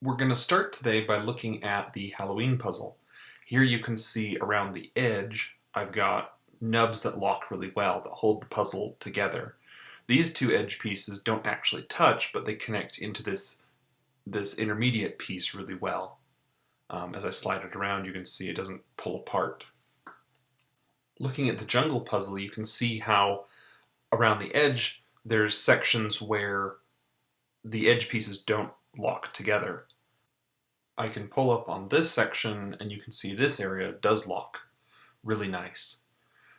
We're going to start today by looking at the Halloween puzzle. Here you can see around the edge I've got nubs that lock really well, that hold the puzzle together. These two edge pieces don't actually touch, but they connect into this intermediate piece really well. As I slide it around, you can see it doesn't pull apart. Looking at the jungle puzzle, you can see how around the edge there's sections where the edge pieces don't lock together. I can pull up on this section and you can see this area does lock really nice.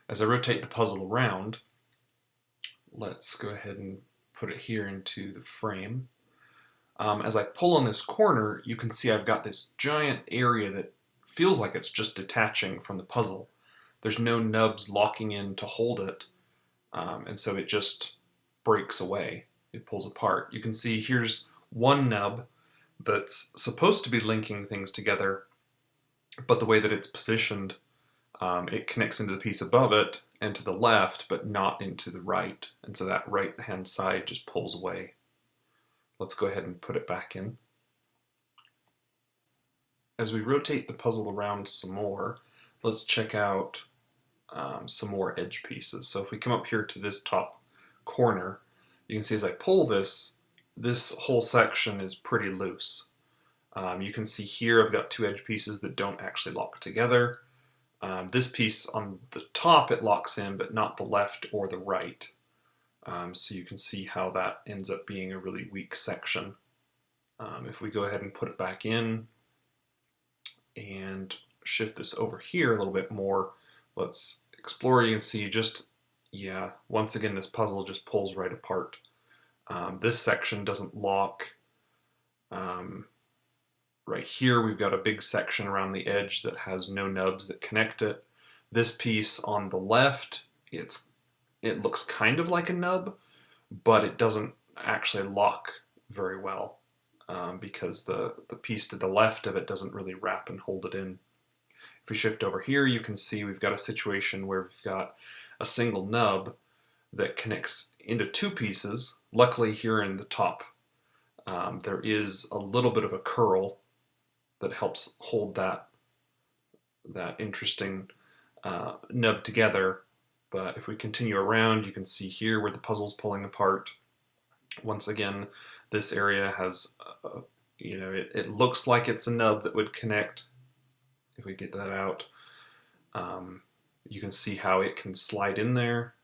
As I rotate the puzzle around, let's go ahead and put it here into the frame. As I pull on this corner, you can see I've got this giant area that feels like it's just detaching from the puzzle. There's no nubs locking in to hold it, and so it just breaks away. It pulls apart. You can see here's one nub that's supposed to be linking things together, but the way that it's positioned, it connects into the piece above it and to the left, but not into the right. And so that right-hand side just pulls away. Let's go ahead and put it back in. As we rotate the puzzle around some more, let's check out some more edge pieces. So if we come up here to this top corner, you can see as I pull this whole section is pretty loose. You can see here I've got two edge pieces that don't actually lock together. This piece on the top, it locks in, but not the left or the right. So you can see how that ends up being a really weak section. If we go ahead and put it back in and shift this over here a little bit more, let's explore. You can see once again, this puzzle just pulls right apart. This section doesn't lock. Right here we've got a big section around the edge that has no nubs that connect it. This piece on the left, it looks kind of like a nub, but it doesn't actually lock very well because the piece to the left of it doesn't really wrap and hold it in. If we shift over here, you can see we've got a situation where we've got a single nub that connects into two pieces. Luckily here in the top, there is a little bit of a curl that helps hold that interesting nub together. But if we continue around, you can see here where the puzzle's pulling apart. Once again, this area has, it looks like it's a nub that would connect. If we get that out, you can see how it can slide in there,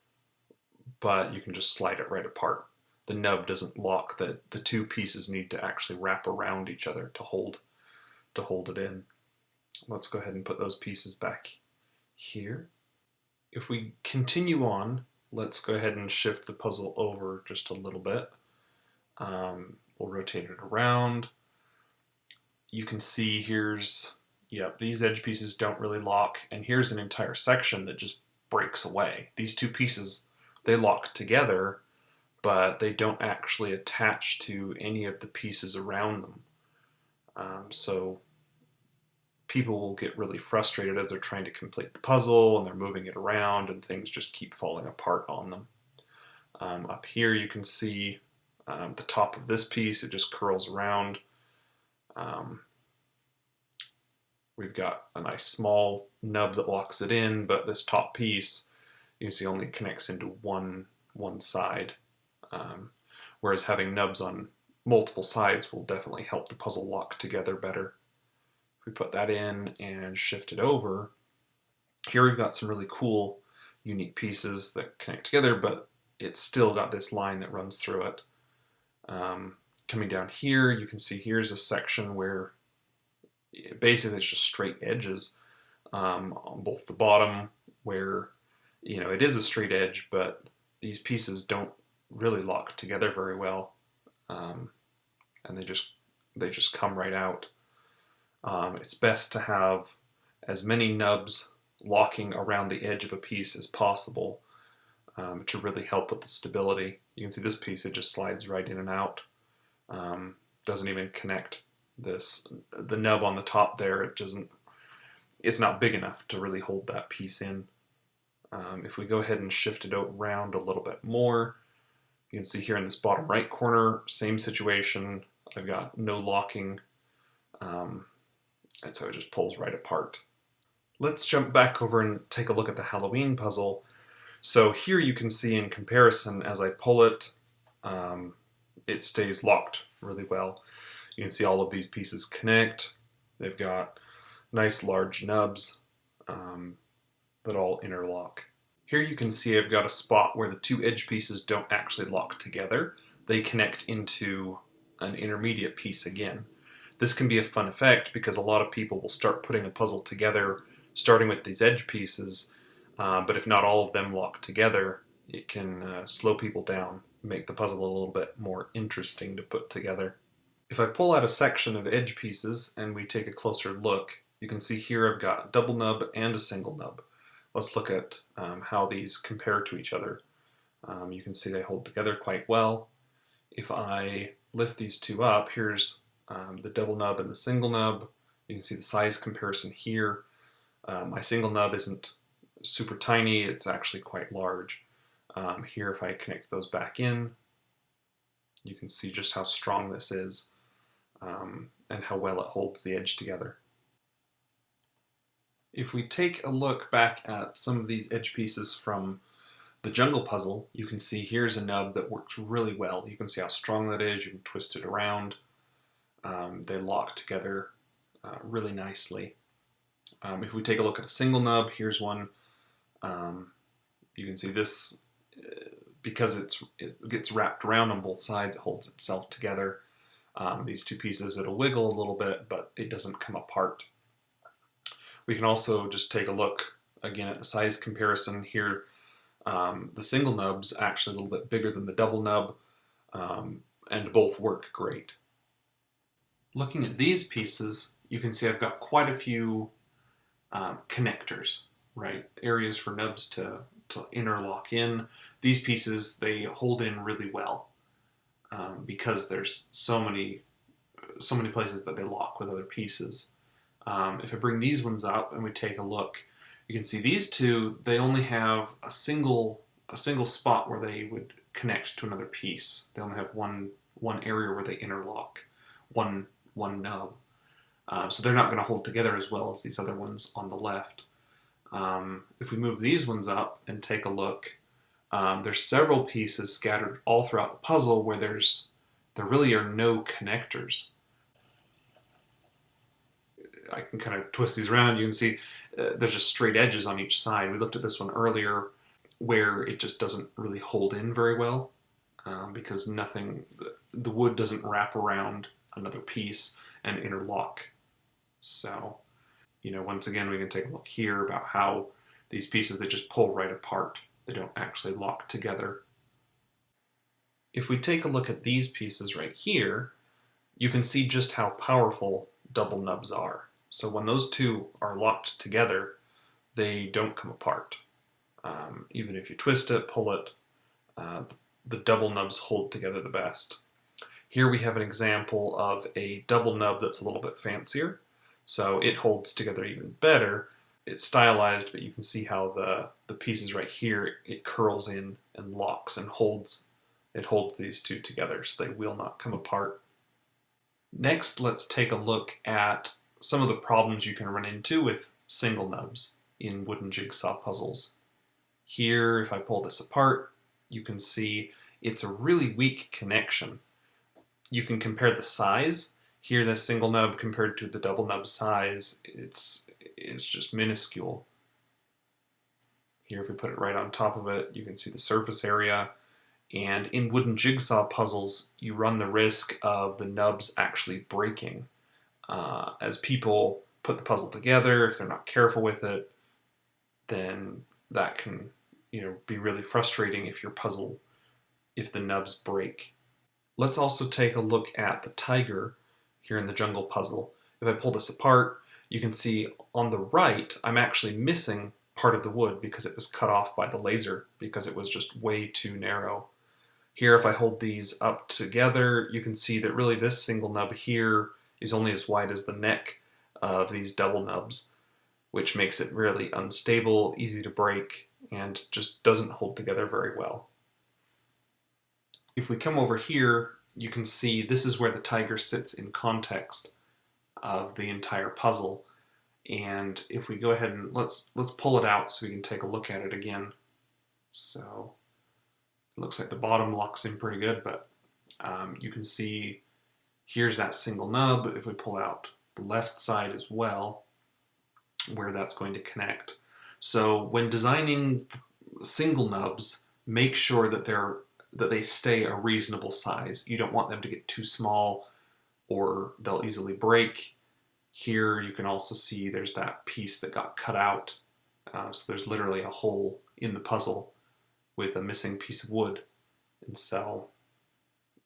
but you can just slide it right apart. The nub doesn't lock. The two pieces need to actually wrap around each other to hold it in. Let's go ahead and put those pieces back here. If we continue on, let's go ahead and shift the puzzle over just a little bit. We'll rotate it around. You can see these edge pieces don't really lock, and here's an entire section that just breaks away. These two pieces, they lock together, but they don't actually attach to any of the pieces around them. So people will get really frustrated as they're trying to complete the puzzle and they're moving it around and things just keep falling apart on them. Up here you can see the top of this piece, it just curls around. We've got a nice small nub that locks it in, but this top piece you can see only connects into one side. Whereas having nubs on multiple sides will definitely help the puzzle lock together better. If we put that in and shift it over, here we've got some really cool, unique pieces that connect together, but it's still got this line that runs through it. Coming down here, you can see here's a section where basically it's just straight edges on both the bottom where it is a straight edge, but these pieces don't really lock together very well, and they just come right out. It's best to have as many nubs locking around the edge of a piece as possible to really help with the stability. You can see this piece, it just slides right in and out. Doesn't even connect the nub on the top there. It's not big enough to really hold that piece in. If we go ahead and shift it around a little bit more, you can see here in this bottom right corner, same situation. I've got no locking And so it just pulls right apart. Let's jump back over and take a look at the Halloween puzzle. So here you can see in comparison, as I pull it, it stays locked really well. You can see all of these pieces connect. They've got nice large nubs that all interlock. Here you can see I've got a spot where the two edge pieces don't actually lock together. They connect into an intermediate piece again. This can be a fun effect because a lot of people will start putting a puzzle together starting with these edge pieces, but if not all of them lock together, it can slow people down, make the puzzle a little bit more interesting to put together. If I pull out a section of edge pieces and we take a closer look, you can see here I've got a double nub and a single nub. Let's look at how these compare to each other. You can see they hold together quite well. If I lift these two up, here's the double nub and the single nub. You can see the size comparison here. My single nub isn't super tiny, it's actually quite large. Here, if I connect those back in, you can see just how strong this is and how well it holds the edge together. If we take a look back at some of these edge pieces from the jungle puzzle, you can see here's a nub that works really well. You can see how strong that is, you can twist it around. They lock together really nicely. If we take a look at a single nub, here's one. You can see this, because it gets wrapped around on both sides, it holds itself together. These two pieces, it'll wiggle a little bit, but it doesn't come apart. We can also just take a look again at the size comparison here. The single nub's actually a little bit bigger than the double nub, and both work great. Looking at these pieces, you can see I've got quite a few connectors, right? Areas for nubs to interlock in. These pieces, they hold in really well because there's so many places that they lock with other pieces. If I bring these ones up and we take a look, you can see these two, they only have a single spot where they would connect to another piece. They only have one area where they interlock, one nub. So they're not going to hold together as well as these other ones on the left. If we move these ones up and take a look, there's several pieces scattered all throughout the puzzle where there really are no connectors. I can kind of twist these around. You can see there's just straight edges on each side. We looked at this one earlier where it just doesn't really hold in very well because the wood doesn't wrap around another piece and interlock. So, once again, we can take a look here about how these pieces, they just pull right apart. They don't actually lock together. If we take a look at these pieces right here, you can see just how powerful double nubs are. So when those two are locked together, they don't come apart. Even if you twist it, pull it, the double nubs hold together the best. Here we have an example of a double nub that's a little bit fancier, so it holds together even better. It's stylized, but you can see how the pieces right here, it curls in and locks and holds these two together, so they will not come apart. Next, let's take a look at some of the problems you can run into with single nubs in wooden jigsaw puzzles. Here, if I pull this apart, you can see it's a really weak connection. You can compare the size. Here, the single nub compared to the double nub size, it's just minuscule. Here, if we put it right on top of it, you can see the surface area. And in wooden jigsaw puzzles, you run the risk of the nubs actually breaking. As people put the puzzle together, if they're not careful with it, then that can be really frustrating if the nubs break. Let's also take a look at the tiger here in the jungle puzzle. If I pull this apart, you can see on the right, I'm actually missing part of the wood because it was cut off by the laser because it was just way too narrow. Here, if I hold these up together, you can see that really this single nub here is only as wide as the neck of these double nubs, which makes it really unstable, easy to break, and just doesn't hold together very well. If we come over here, you can see this is where the tiger sits in context. of the entire puzzle. And if we go ahead and let's pull it out so we can take a look at it again. So it looks like the bottom locks in pretty good, but you can see here's that single nub. If we pull out the left side as well, where that's going to connect. So when designing single nubs, make sure that they stay a reasonable size. You don't want them to get too small or they'll easily break. Here you can also see there's that piece that got cut out. So there's literally a hole in the puzzle with a missing piece of wood. And so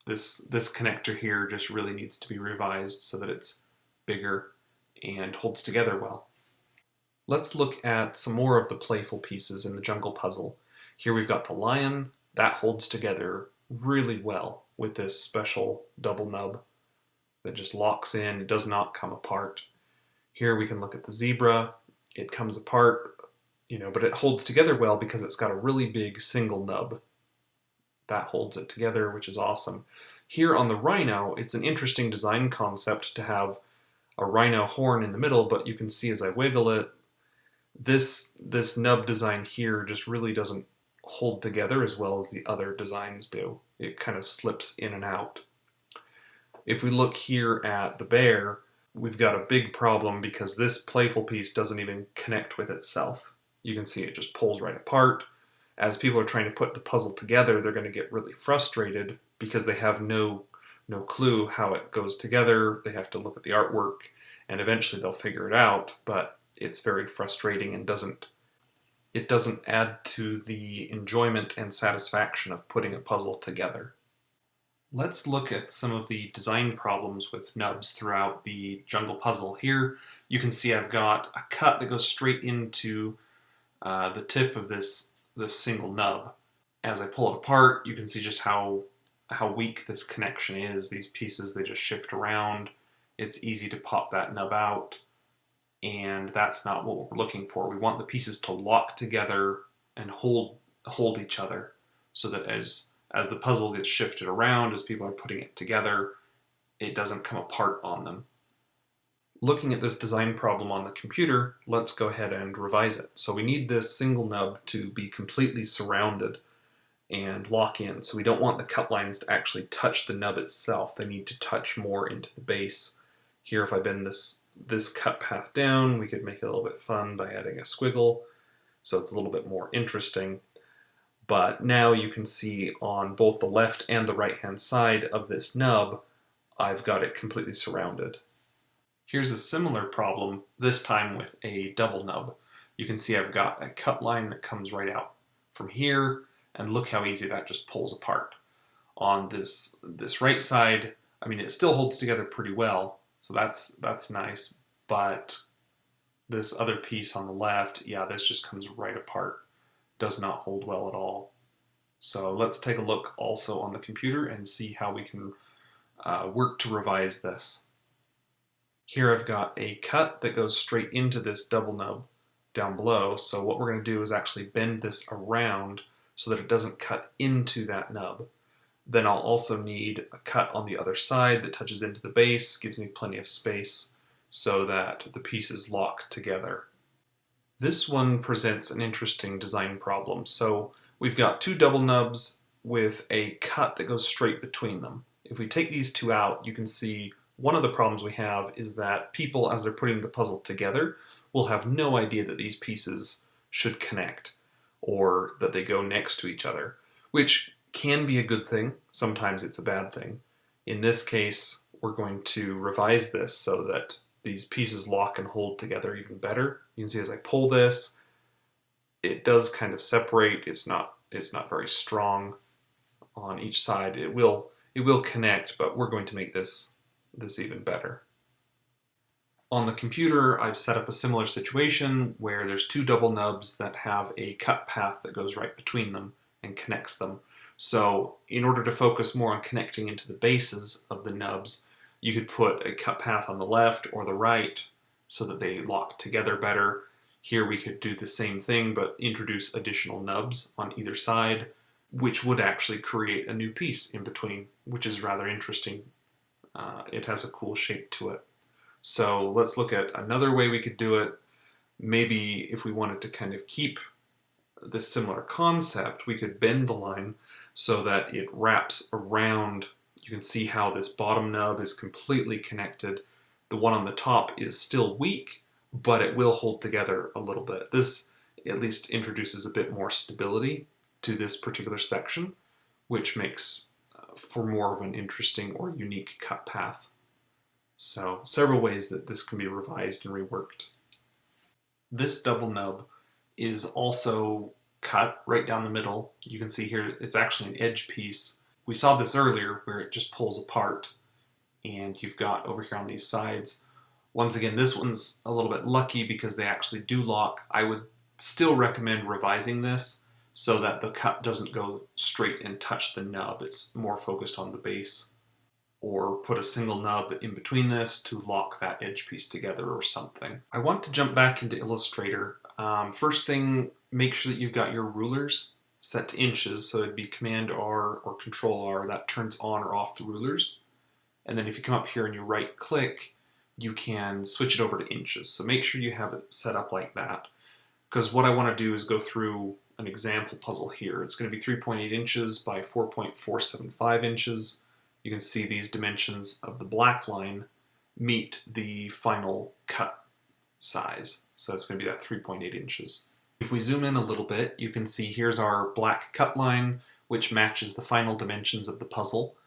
this connector here just really needs to be revised so that it's bigger and holds together well. Let's look at some more of the playful pieces in the jungle puzzle. Here we've got the lion. That holds together really well with this special double nub that just locks in. It does not come apart. Here we can look at the zebra. It comes apart, but it holds together well because it's got a really big single nub. That holds it together, which is awesome. Here on the rhino, it's an interesting design concept to have a rhino horn in the middle, but you can see as I wiggle it, this nub design here just really doesn't hold together as well as the other designs do. It kind of slips in and out. If we look here at the bear, we've got a big problem because this playful piece doesn't even connect with itself. You can see it just pulls right apart. As people are trying to put the puzzle together, they're going to get really frustrated because they have no clue how it goes together. They have to look at the artwork and eventually they'll figure it out, but it's very frustrating and it doesn't add to the enjoyment and satisfaction of putting a puzzle together. Let's look at some of the design problems with nubs throughout the jungle puzzle. Here you can see I've got a cut that goes straight into the tip of this single nub. As I pull it apart, you can see just how weak this connection is. These pieces, they just shift around. It's easy to pop that nub out, and that's not what we're looking for. We want the pieces to lock together and hold each other so that as the puzzle gets shifted around, as people are putting it together, it doesn't come apart on them. Looking at this design problem on the computer, let's go ahead and revise it. So we need this single nub to be completely surrounded and lock in. So we don't want the cut lines to actually touch the nub itself. They need to touch more into the base. Here, if I bend this cut path down, we could make it a little bit fun by adding a squiggle, so it's a little bit more interesting. But now you can see on both the left and the right-hand side of this nub, I've got it completely surrounded. Here's a similar problem, this time with a double nub. You can see I've got a cut line that comes right out from here, and look how easy that just pulls apart. On this right side, it still holds together pretty well, so that's nice, but this other piece on the left, yeah, this just comes right apart. Does not hold well at all. So let's take a look also on the computer and see how we can work to revise this. Here I've got a cut that goes straight into this double nub down below, so what we're going to do is actually bend this around so that it doesn't cut into that nub. Then I'll also need a cut on the other side that touches into the base, gives me plenty of space so that the pieces lock together. This one presents an interesting design problem. So we've got two double nubs with a cut that goes straight between them. If we take these two out, you can see one of the problems we have is that people, as they're putting the puzzle together, will have no idea that these pieces should connect or that they go next to each other, which can be a good thing. Sometimes it's a bad thing. In this case, we're going to revise this so that these pieces lock and hold together even better. You can see as I pull this, it does kind of separate. It's not very strong on each side. It will connect, but we're going to make this even better. On the computer, I've set up a similar situation where there's two double nubs that have a cut path that goes right between them and connects them. So in order to focus more on connecting into the bases of the nubs, you could put a cut path on the left or the right so that they lock together better. Here we could do the same thing, but introduce additional nubs on either side, which would actually create a new piece in between, which is rather interesting. It has a cool shape to it. So let's look at another way we could do it. Maybe if we wanted to kind of keep this similar concept, we could bend the line so that it wraps around. You can see how this bottom nub is completely connected. The one on the top is still weak, but it will hold together a little bit. This at least introduces a bit more stability to this particular section, which makes for more of an interesting or unique cut path. So several ways that this can be revised and reworked. This double nub is also cut right down the middle. You can see here it's actually an edge piece. We saw this earlier where it just pulls apart, and you've got over here on these sides. Once again, this one's a little bit lucky because they actually do lock. I would still recommend revising this so that the cut doesn't go straight and touch the nub. It's more focused on the base. Or put a single nub in between this to lock that edge piece together or something. I want to jump back into Illustrator. First thing, make sure that you've got your rulers set to inches, so it'd be Command R or Control R, that turns on or off the rulers. And then if you come up here and you right click, you can switch it over to inches. So make sure you have it set up like that, because what I want to do is go through an example puzzle here. It's going to be 3.8 inches by 4.475 inches. You can see these dimensions of the black line meet the final cut size. So it's going to be that 3.8 inches. If we zoom in a little bit, you can see here's our black cut line, which matches the final dimensions of the puzzle.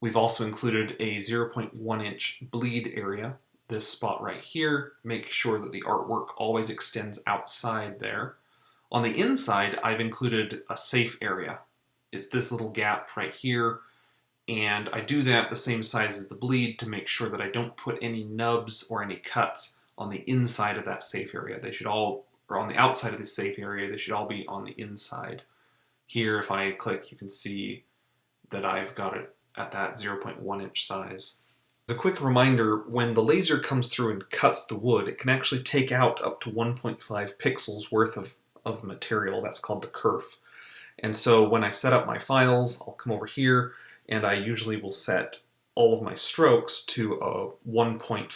We've also included a 0.1 inch bleed area, this spot right here. Make sure that the artwork always extends outside there. On the inside, I've included a safe area. It's this little gap right here. And I do that the same size as the bleed to make sure that I don't put any nubs or any cuts on the inside of that safe area. They should all, or on the outside of the safe area, they should all be on the inside. Here, if I click, you can see that I've got it at that 0.1 inch size. As a quick reminder, when the laser comes through and cuts the wood, it can actually take out up to 1.5 pixels worth of material. That's called the kerf. And so when I set up my files, I'll come over here, and I usually will set all of my strokes to a 1.5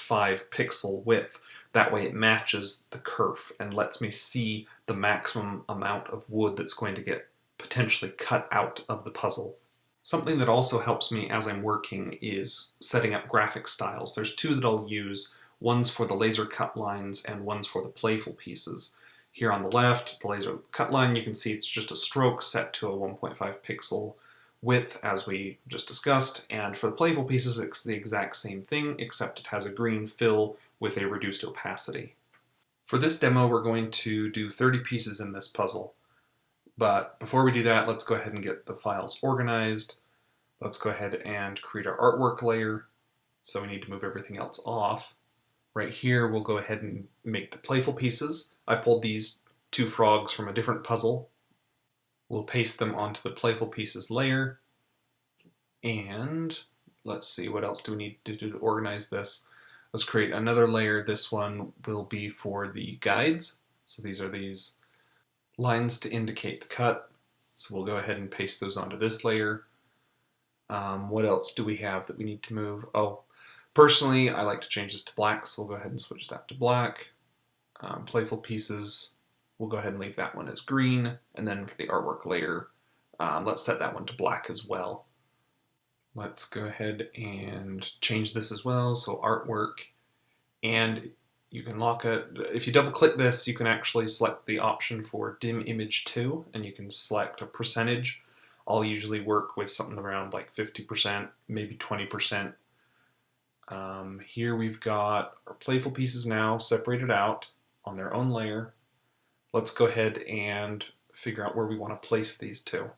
pixel width. That way it matches the kerf and lets me see the maximum amount of wood that's going to get potentially cut out of the puzzle. Something that also helps me as I'm working is setting up graphic styles. There's two that I'll use. One's for the laser cut lines and one's for the playful pieces. Here on the left, the laser cut line, you can see it's just a stroke set to a 1.5 pixel width, as we just discussed, and for the playful pieces it's the exact same thing, except it has a green fill with a reduced opacity. For this demo we're going to do 30 pieces in this puzzle, but before we do that, let's go ahead and get the files organized. Let's go ahead and create our artwork layer, so we need to move everything else off. Right here we'll go ahead and make the playful pieces. I pulled these two frogs from a different puzzle. We'll paste them onto the playful pieces layer, and let's see, what else do we need to do to organize this? Let's create another layer. This one will be for the guides. So these are these lines to indicate the cut. So we'll go ahead and paste those onto this layer. What else do we have that we need to move? Oh, personally, I like to change this to black, so we'll go ahead and switch that to black. Playful pieces, we'll go ahead and leave that one as green, and then for the artwork layer, let's set that one to black as well. Let's go ahead and change this as well, so artwork, and you can lock it. If you double click this, you can actually select the option for dim image to, and you can select a percentage. I'll usually work with something around like 50%, maybe 20%. Here we've got our playful pieces now separated out on their own layer. Let's go ahead and figure out where we want to place these two.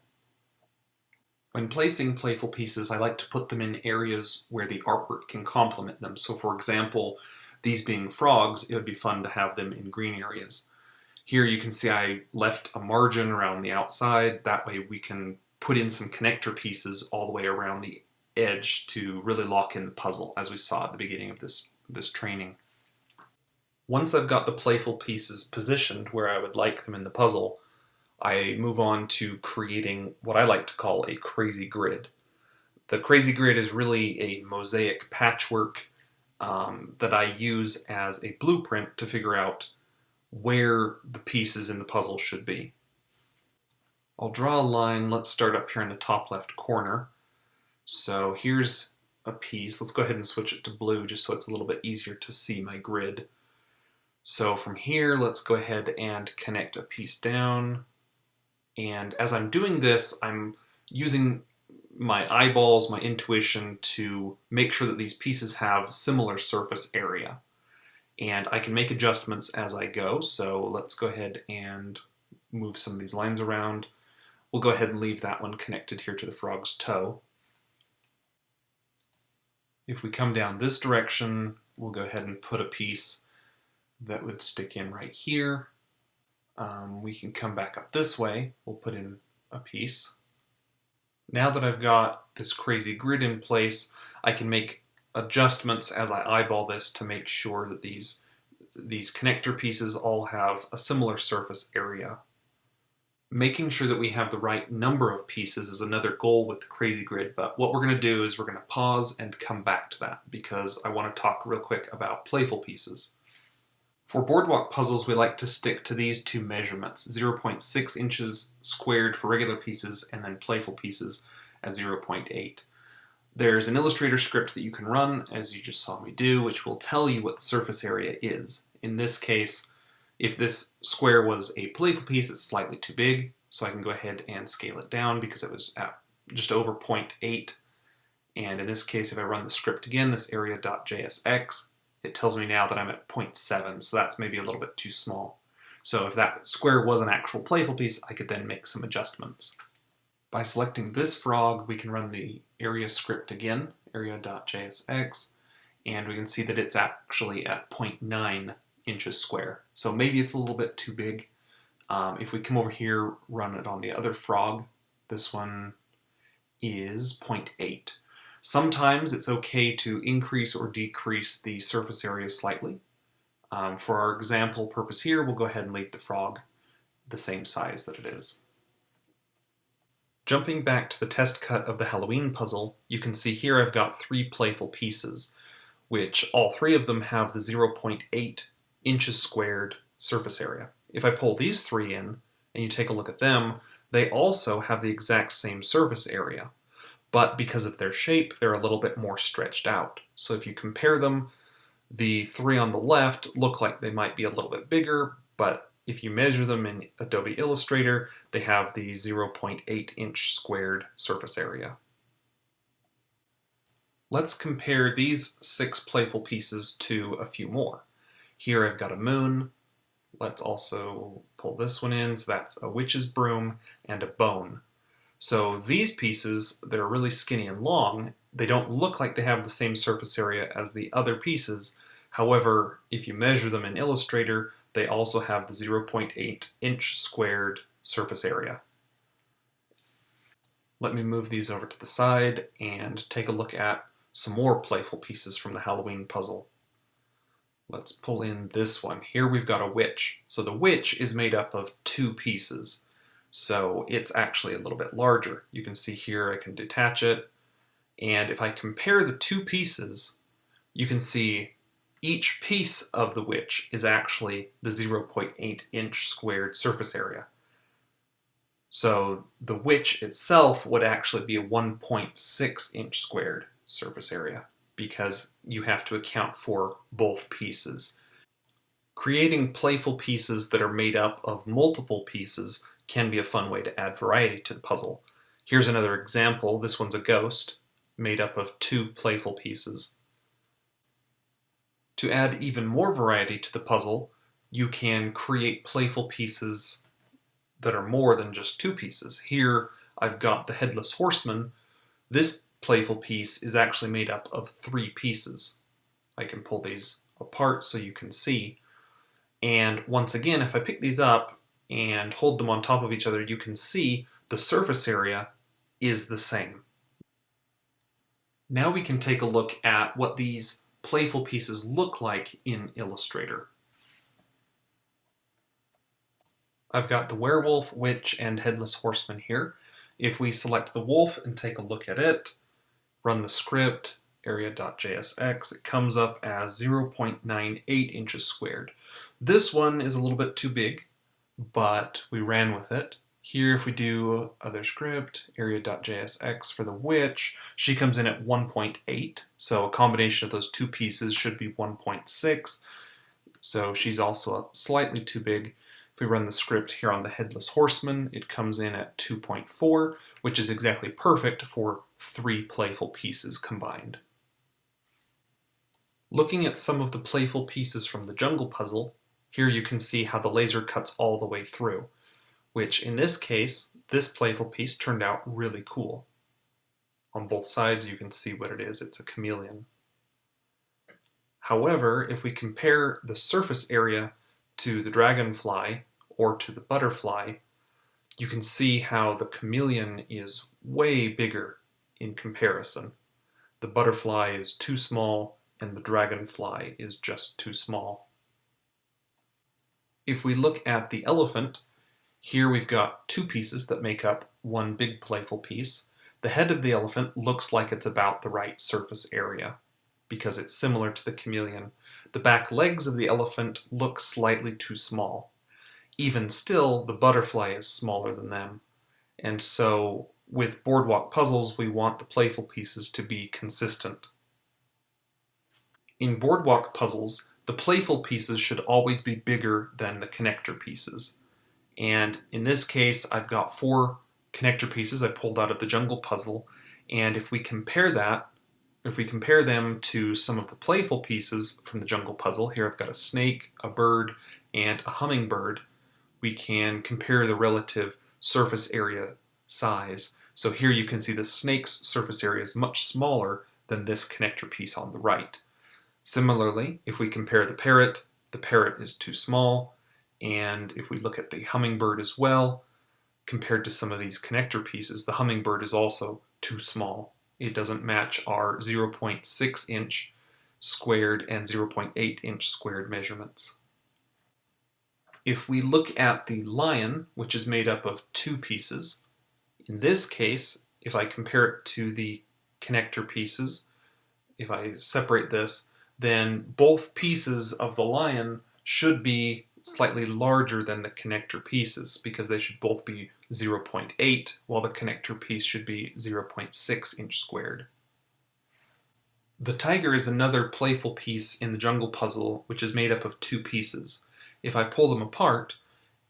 When placing playful pieces, I like to put them in areas where the artwork can complement them. So for example, these being frogs, it would be fun to have them in green areas. Here you can see I left a margin around the outside. That way we can put in some connector pieces all the way around the edge to really lock in the puzzle, as we saw at the beginning of this training. Once I've got the playful pieces positioned where I would like them in the puzzle, I move on to creating what I like to call a crazy grid. The crazy grid is really a mosaic patchwork that I use as a blueprint to figure out where the pieces in the puzzle should be. I'll draw a line. Let's start up here in the top left corner. So here's a piece. Let's go ahead and switch it to blue just so it's a little bit easier to see my grid. So from here, let's go ahead and connect a piece down. And as I'm doing this, I'm using my eyeballs, my intuition to make sure that these pieces have similar surface area. And I can make adjustments as I go. So let's go ahead and move some of these lines around. We'll go ahead and leave that one connected here to the frog's toe. If we come down this direction, we'll go ahead and put a piece that would stick in right here. We can come back up this way. We'll put in a piece. Now that I've got this crazy grid in place, I can make adjustments as I eyeball this to make sure that these connector pieces all have a similar surface area. Making sure that we have the right number of pieces is another goal with the crazy grid, but what we're going to do is we're going to pause and come back to that because I want to talk real quick about playful pieces. For boardwalk puzzles, we like to stick to these two measurements, 0.6 inches squared for regular pieces and then playful pieces at 0.8. There's an Illustrator script that you can run, as you just saw me do, which will tell you what the surface area is. In this case, if this square was a playful piece, it's slightly too big, so I can go ahead and scale it down because it was at just over 0.8. And in this case, if I run the script again, this area.jsx, it tells me now that I'm at 0.7, so that's maybe a little bit too small. So if that square was an actual playful piece, I could then make some adjustments. By selecting this frog, we can run the area script again, area.jsx, and we can see that it's actually at 0.9 inches square. So maybe it's a little bit too big. If we come over here, run it on the other frog, this one is 0.8. Sometimes it's okay to increase or decrease the surface area slightly. For our example purpose here, we'll go ahead and leave the frog the same size that it is. Jumping back to the test cut of the Halloween puzzle, you can see here I've got 3 playful pieces, which all 3 of them have the 0.8 inches squared surface area. If I pull these 3 in, and you take a look at them, they also have the exact same surface area. But because of their shape, they're a little bit more stretched out. So if you compare them, the 3 on the left look like they might be a little bit bigger, but if you measure them in Adobe Illustrator, they have the 0.8 inch squared surface area. Let's compare these 6 playful pieces to a few more. Here I've got a moon. Let's also pull this one in, so that's a witch's broom and a bone. So these pieces, they're really skinny and long. They don't look like they have the same surface area as the other pieces. However, if you measure them in Illustrator, they also have the 0.8 inch squared surface area. Let me move these over to the side and take a look at some more playful pieces from the Halloween puzzle. Let's pull in this one. Here we've got a witch. So the witch is made up of 2 pieces. So it's actually a little bit larger. You can see here I can detach it. And if I compare the 2 pieces, you can see each piece of the witch is actually the 0.8 inch squared surface area. So the witch itself would actually be a 1.6 inch squared surface area because you have to account for both pieces. Creating playful pieces that are made up of multiple pieces can be a fun way to add variety to the puzzle. Here's another example. This one's a ghost made up of 2 playful pieces. To add even more variety to the puzzle, you can create playful pieces that are more than just 2 pieces. Here I've got the Headless Horseman. This playful piece is actually made up of 3 pieces. I can pull these apart so you can see. And once again, if I pick these up and hold them on top of each other, you can see the surface area is the same. Now we can take a look at what these playful pieces look like in Illustrator. I've got the werewolf, witch, and headless horseman here. If we select the wolf and take a look at it, run the script, area.jsx, it comes up as 0.98 inches squared. This one is a little bit too big, but we ran with it. Here, if we do other script, area.jsx for the witch, she comes in at 1.8, so a combination of those two pieces should be 1.6, so she's also slightly too big. If we run the script here on the Headless Horseman, it comes in at 2.4, which is exactly perfect for 3 playful pieces combined. Looking at some of the playful pieces from the jungle puzzle, here you can see how the laser cuts all the way through, which in this case, this playful piece turned out really cool. On both sides you can see what it is, it's a chameleon. However, if we compare the surface area to the dragonfly or to the butterfly, you can see how the chameleon is way bigger in comparison. The butterfly is too small and the dragonfly is just too small. If we look at the elephant, here we've got 2 pieces that make up one big playful piece. The head of the elephant looks like it's about the right surface area because it's similar to the chameleon. The back legs of the elephant look slightly too small. Even still, the butterfly is smaller than them. And so with boardwalk puzzles, we want the playful pieces to be consistent. In boardwalk puzzles, the playful pieces should always be bigger than the connector pieces. And in this case, I've got 4 connector pieces I pulled out of the jungle puzzle, and if we compare them to some of the playful pieces from the jungle puzzle, here I've got a snake, a bird, and a hummingbird, we can compare the relative surface area size. So here you can see the snake's surface area is much smaller than this connector piece on the right. Similarly, if we compare the parrot is too small, and if we look at the hummingbird as well, compared to some of these connector pieces, the hummingbird is also too small. It doesn't match our 0.6 inch squared and 0.8 inch squared measurements. If we look at the lion, which is made up of 2 pieces, in this case, if I compare it to the connector pieces, if I separate this, then both pieces of the lion should be slightly larger than the connector pieces because they should both be 0.8 while the connector piece should be 0.6 inch squared. The tiger is another playful piece in the jungle puzzle which is made up of 2 pieces. If I pull them apart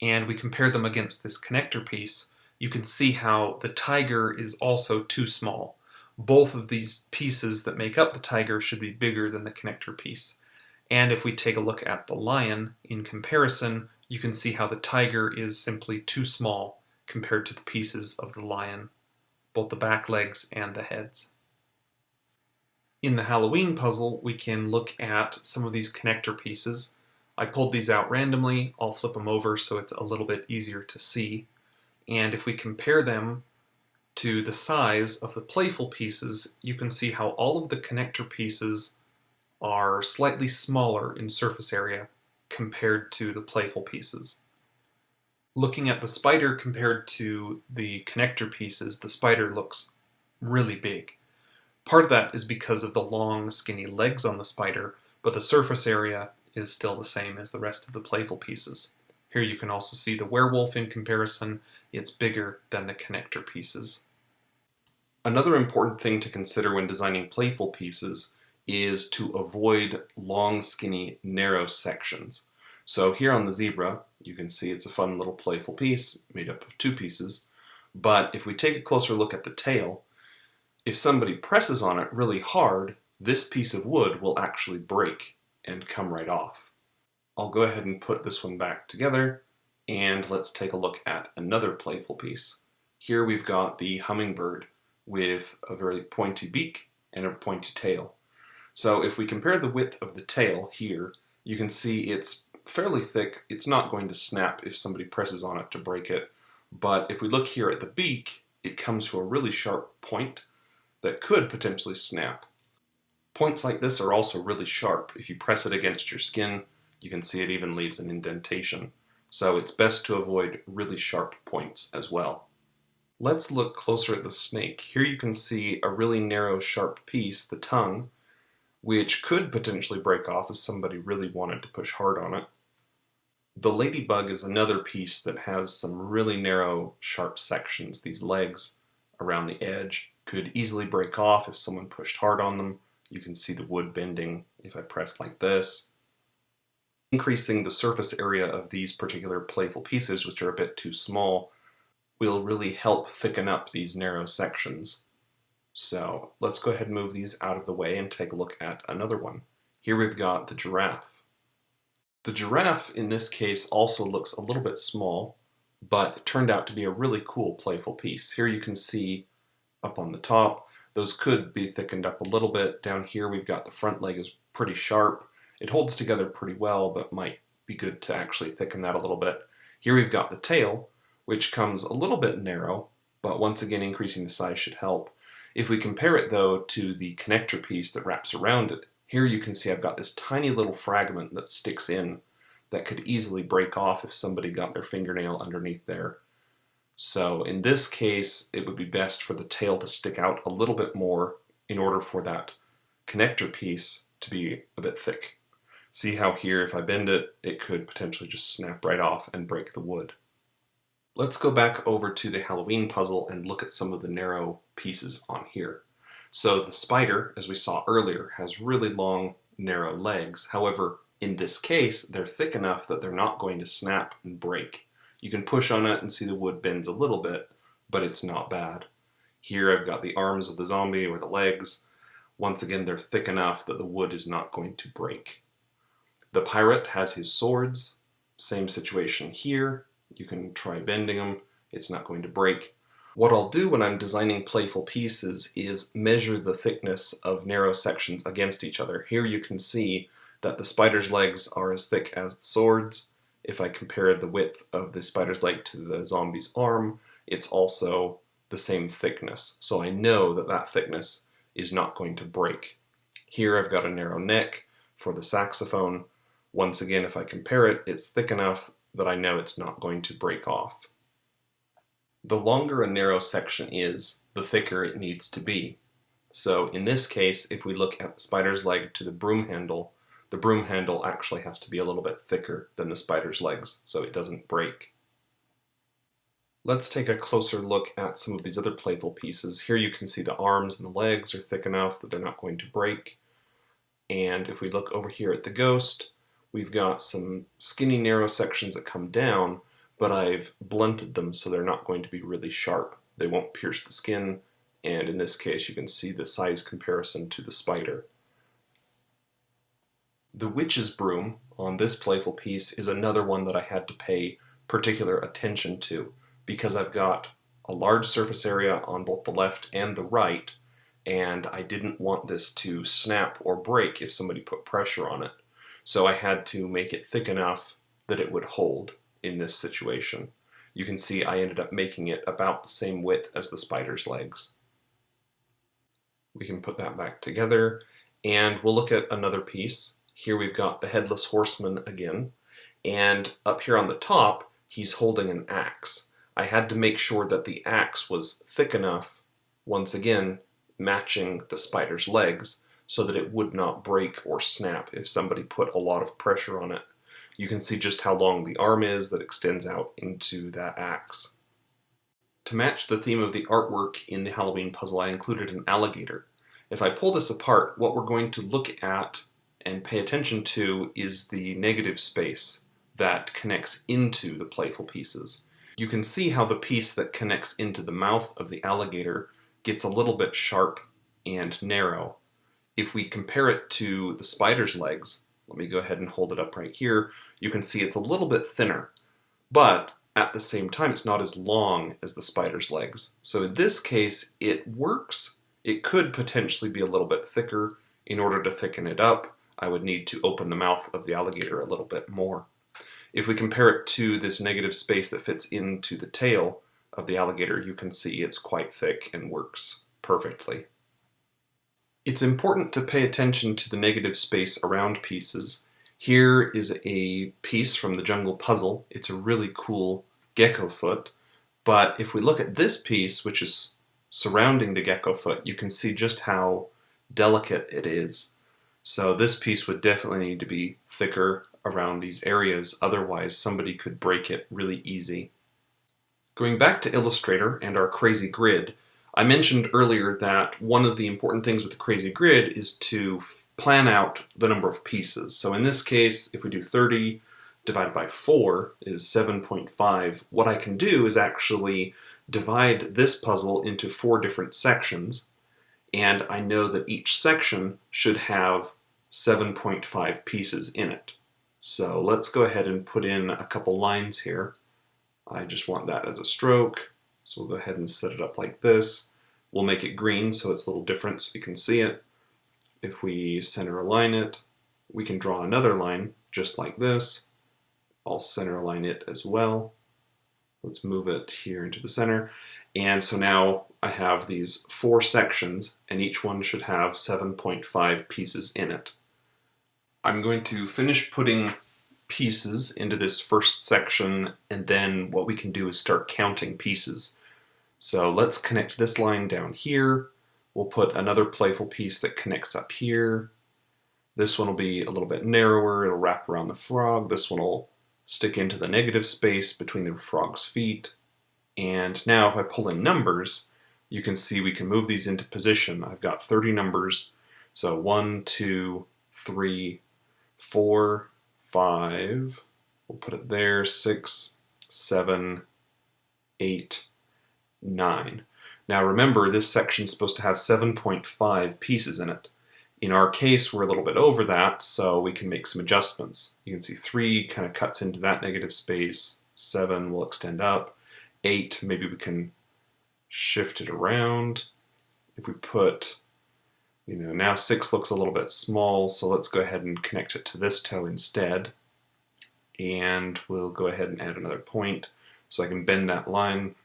and we compare them against this connector piece, you can see how the tiger is also too small. Both of these pieces that make up the tiger should be bigger than the connector piece. And if we take a look at the lion, in comparison, you can see how the tiger is simply too small compared to the pieces of the lion, both the back legs and the heads. In the Halloween puzzle, we can look at some of these connector pieces. I pulled these out randomly. I'll flip them over so it's a little bit easier to see. And if we compare them to the size of the playful pieces, you can see how all of the connector pieces are slightly smaller in surface area compared to the playful pieces. Looking at the spider compared to the connector pieces, the spider looks really big. Part of that is because of the long, skinny legs on the spider, but the surface area is still the same as the rest of the playful pieces. Here you can also see the werewolf in comparison. It's bigger than the connector pieces. Another important thing to consider when designing playful pieces is to avoid long, skinny, narrow sections. So here on the zebra, you can see it's a fun little playful piece made up of 2 pieces, but if we take a closer look at the tail, if somebody presses on it really hard, this piece of wood will actually break and come right off. I'll go ahead and put this one back together, and let's take a look at another playful piece. Here we've got the hummingbird with a very pointy beak and a pointy tail. So if we compare the width of the tail here, you can see it's fairly thick. It's not going to snap if somebody presses on it to break it. But if we look here at the beak, it comes to a really sharp point that could potentially snap. Points like this are also really sharp. If you press it against your skin, you can see it even leaves an indentation. So it's best to avoid really sharp points as well. Let's look closer at the snake. Here you can see a really narrow, sharp piece, the tongue, which could potentially break off if somebody really wanted to push hard on it. The ladybug is another piece that has some really narrow, sharp sections. These legs around the edge could easily break off if someone pushed hard on them. You can see the wood bending if I press like this. Increasing the surface area of these particular playful pieces, which are a bit too small, will really help thicken up these narrow sections. So let's go ahead and move these out of the way and take a look at another one. Here we've got the giraffe. The giraffe in this case also looks a little bit small, but it turned out to be a really cool playful piece. Here you can see up on the top, those could be thickened up a little bit. Down here we've got the front leg is pretty sharp. It holds together pretty well, but might be good to actually thicken that a little bit. Here we've got the tail, which comes a little bit narrow, but once again increasing the size should help. If we compare it though to the connector piece that wraps around it, here you can see I've got this tiny little fragment that sticks in that could easily break off if somebody got their fingernail underneath there. So in this case, it would be best for the tail to stick out a little bit more in order for that connector piece to be a bit thick. See how here, if I bend it, it could potentially just snap right off and break the wood. Let's go back over to the Halloween puzzle and look at some of the narrow pieces on here. So the spider, as we saw earlier, has really long, narrow legs. However, in this case, they're thick enough that they're not going to snap and break. You can push on it and see the wood bends a little bit, but it's not bad. Here I've got the arms of the zombie or the legs. Once again, they're thick enough that the wood is not going to break. The pirate has his swords. Same situation here. You can try bending them. It's not going to break. What I'll do when I'm designing playful pieces is measure the thickness of narrow sections against each other. Here you can see that the spider's legs are as thick as the swords. If I compare the width of the spider's leg to the zombie's arm, it's also the same thickness. So I know that that thickness is not going to break. Here I've got a narrow neck for the saxophone. Once again, if I compare it, it's thick enough that I know it's not going to break off. The longer a narrow section is, the thicker it needs to be. So in this case, if we look at the spider's leg to the broom handle actually has to be a little bit thicker than the spider's legs so it doesn't break. Let's take a closer look at some of these other playful pieces. Here you can see the arms and the legs are thick enough that they're not going to break. And if we look over here at the ghost, we've got some skinny narrow sections that come down, but I've blunted them so they're not going to be really sharp. They won't pierce the skin, and in this case you can see the size comparison to the spider. The witch's broom on this playful piece is another one that I had to pay particular attention to because I've got a large surface area on both the left and the right, and I didn't want this to snap or break if somebody put pressure on it. So I had to make it thick enough that it would hold in this situation. You can see I ended up making it about the same width as the spider's legs. We can put that back together, and we'll look at another piece. Here we've got the headless horseman again, and up here on the top, he's holding an axe. I had to make sure that the axe was thick enough, once again, matching the spider's legs, so that it would not break or snap if somebody put a lot of pressure on it. You can see just how long the arm is that extends out into that axe. To match the theme of the artwork in the Halloween puzzle, I included an alligator. If I pull this apart, what we're going to look at and pay attention to is the negative space that connects into the playful pieces. You can see how the piece that connects into the mouth of the alligator gets a little bit sharp and narrow. If we compare it to the spider's legs, let me go ahead and hold it up right here, you can see it's a little bit thinner, but at the same time it's not as long as the spider's legs. So in this case, it works. It could potentially be a little bit thicker. In order to thicken it up, I would need to open the mouth of the alligator a little bit more. If we compare it to this negative space that fits into the tail of the alligator, you can see it's quite thick and works perfectly. It's important to pay attention to the negative space around pieces. Here is a piece from the Jungle Puzzle. It's a really cool gecko foot. But if we look at this piece, which is surrounding the gecko foot, you can see just how delicate it is. So this piece would definitely need to be thicker around these areas, otherwise somebody could break it really easy. Going back to Illustrator and our crazy grid, I mentioned earlier that one of the important things with the crazy grid is to plan out the number of pieces. So in this case, if we do 30 divided by 4 is 7.5, what I can do is actually divide this puzzle into 4 different sections, and I know that each section should have 7.5 pieces in it. So let's go ahead and put in a couple lines here. I just want that as a stroke, so we'll go ahead and set it up like this. We'll make it green so it's a little different so you can see it. If we center align it, we can draw another line just like this. I'll center align it as well. Let's move it here into the center. And so now I have these 4 sections, and each one should have 7.5 pieces in it. I'm going to finish putting pieces into this first section, and then what we can do is start counting pieces. So let's connect this line down here. We'll put another playful piece that connects up here. This one will be a little bit narrower, it'll wrap around the frog. This one will stick into the negative space between the frog's feet. And now if I pull in numbers, you can see we can move these into position. I've got 30 numbers. So 1, 2, 3, 4, 5, we'll put it there, 6, 7, 8, 9. Now remember, this section's supposed to have 7.5 pieces in it. In our case, we're a little bit over that, so we can make some adjustments. You can see 3 kind of cuts into that negative space, 7 will extend up, 8, maybe we can shift it around. If we put, now 6 looks a little bit small, so let's go ahead and connect it to this toe instead. And we'll go ahead and add another point so I can bend that line.